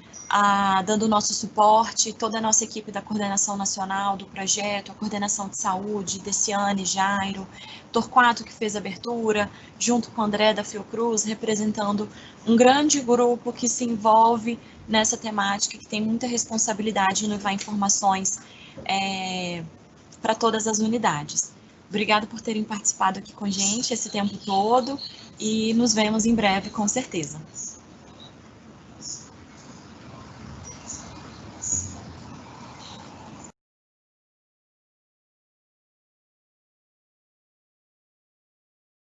dando o nosso suporte, toda a nossa equipe da coordenação nacional do projeto, a coordenação de saúde, Deciane, Jairo, Torquato, que fez a abertura, junto com o André da Fiocruz, representando um grande grupo que se envolve nessa temática, que tem muita responsabilidade em levar informações para todas as unidades. Obrigada por terem participado aqui com a gente esse tempo todo e nos vemos em breve, com certeza.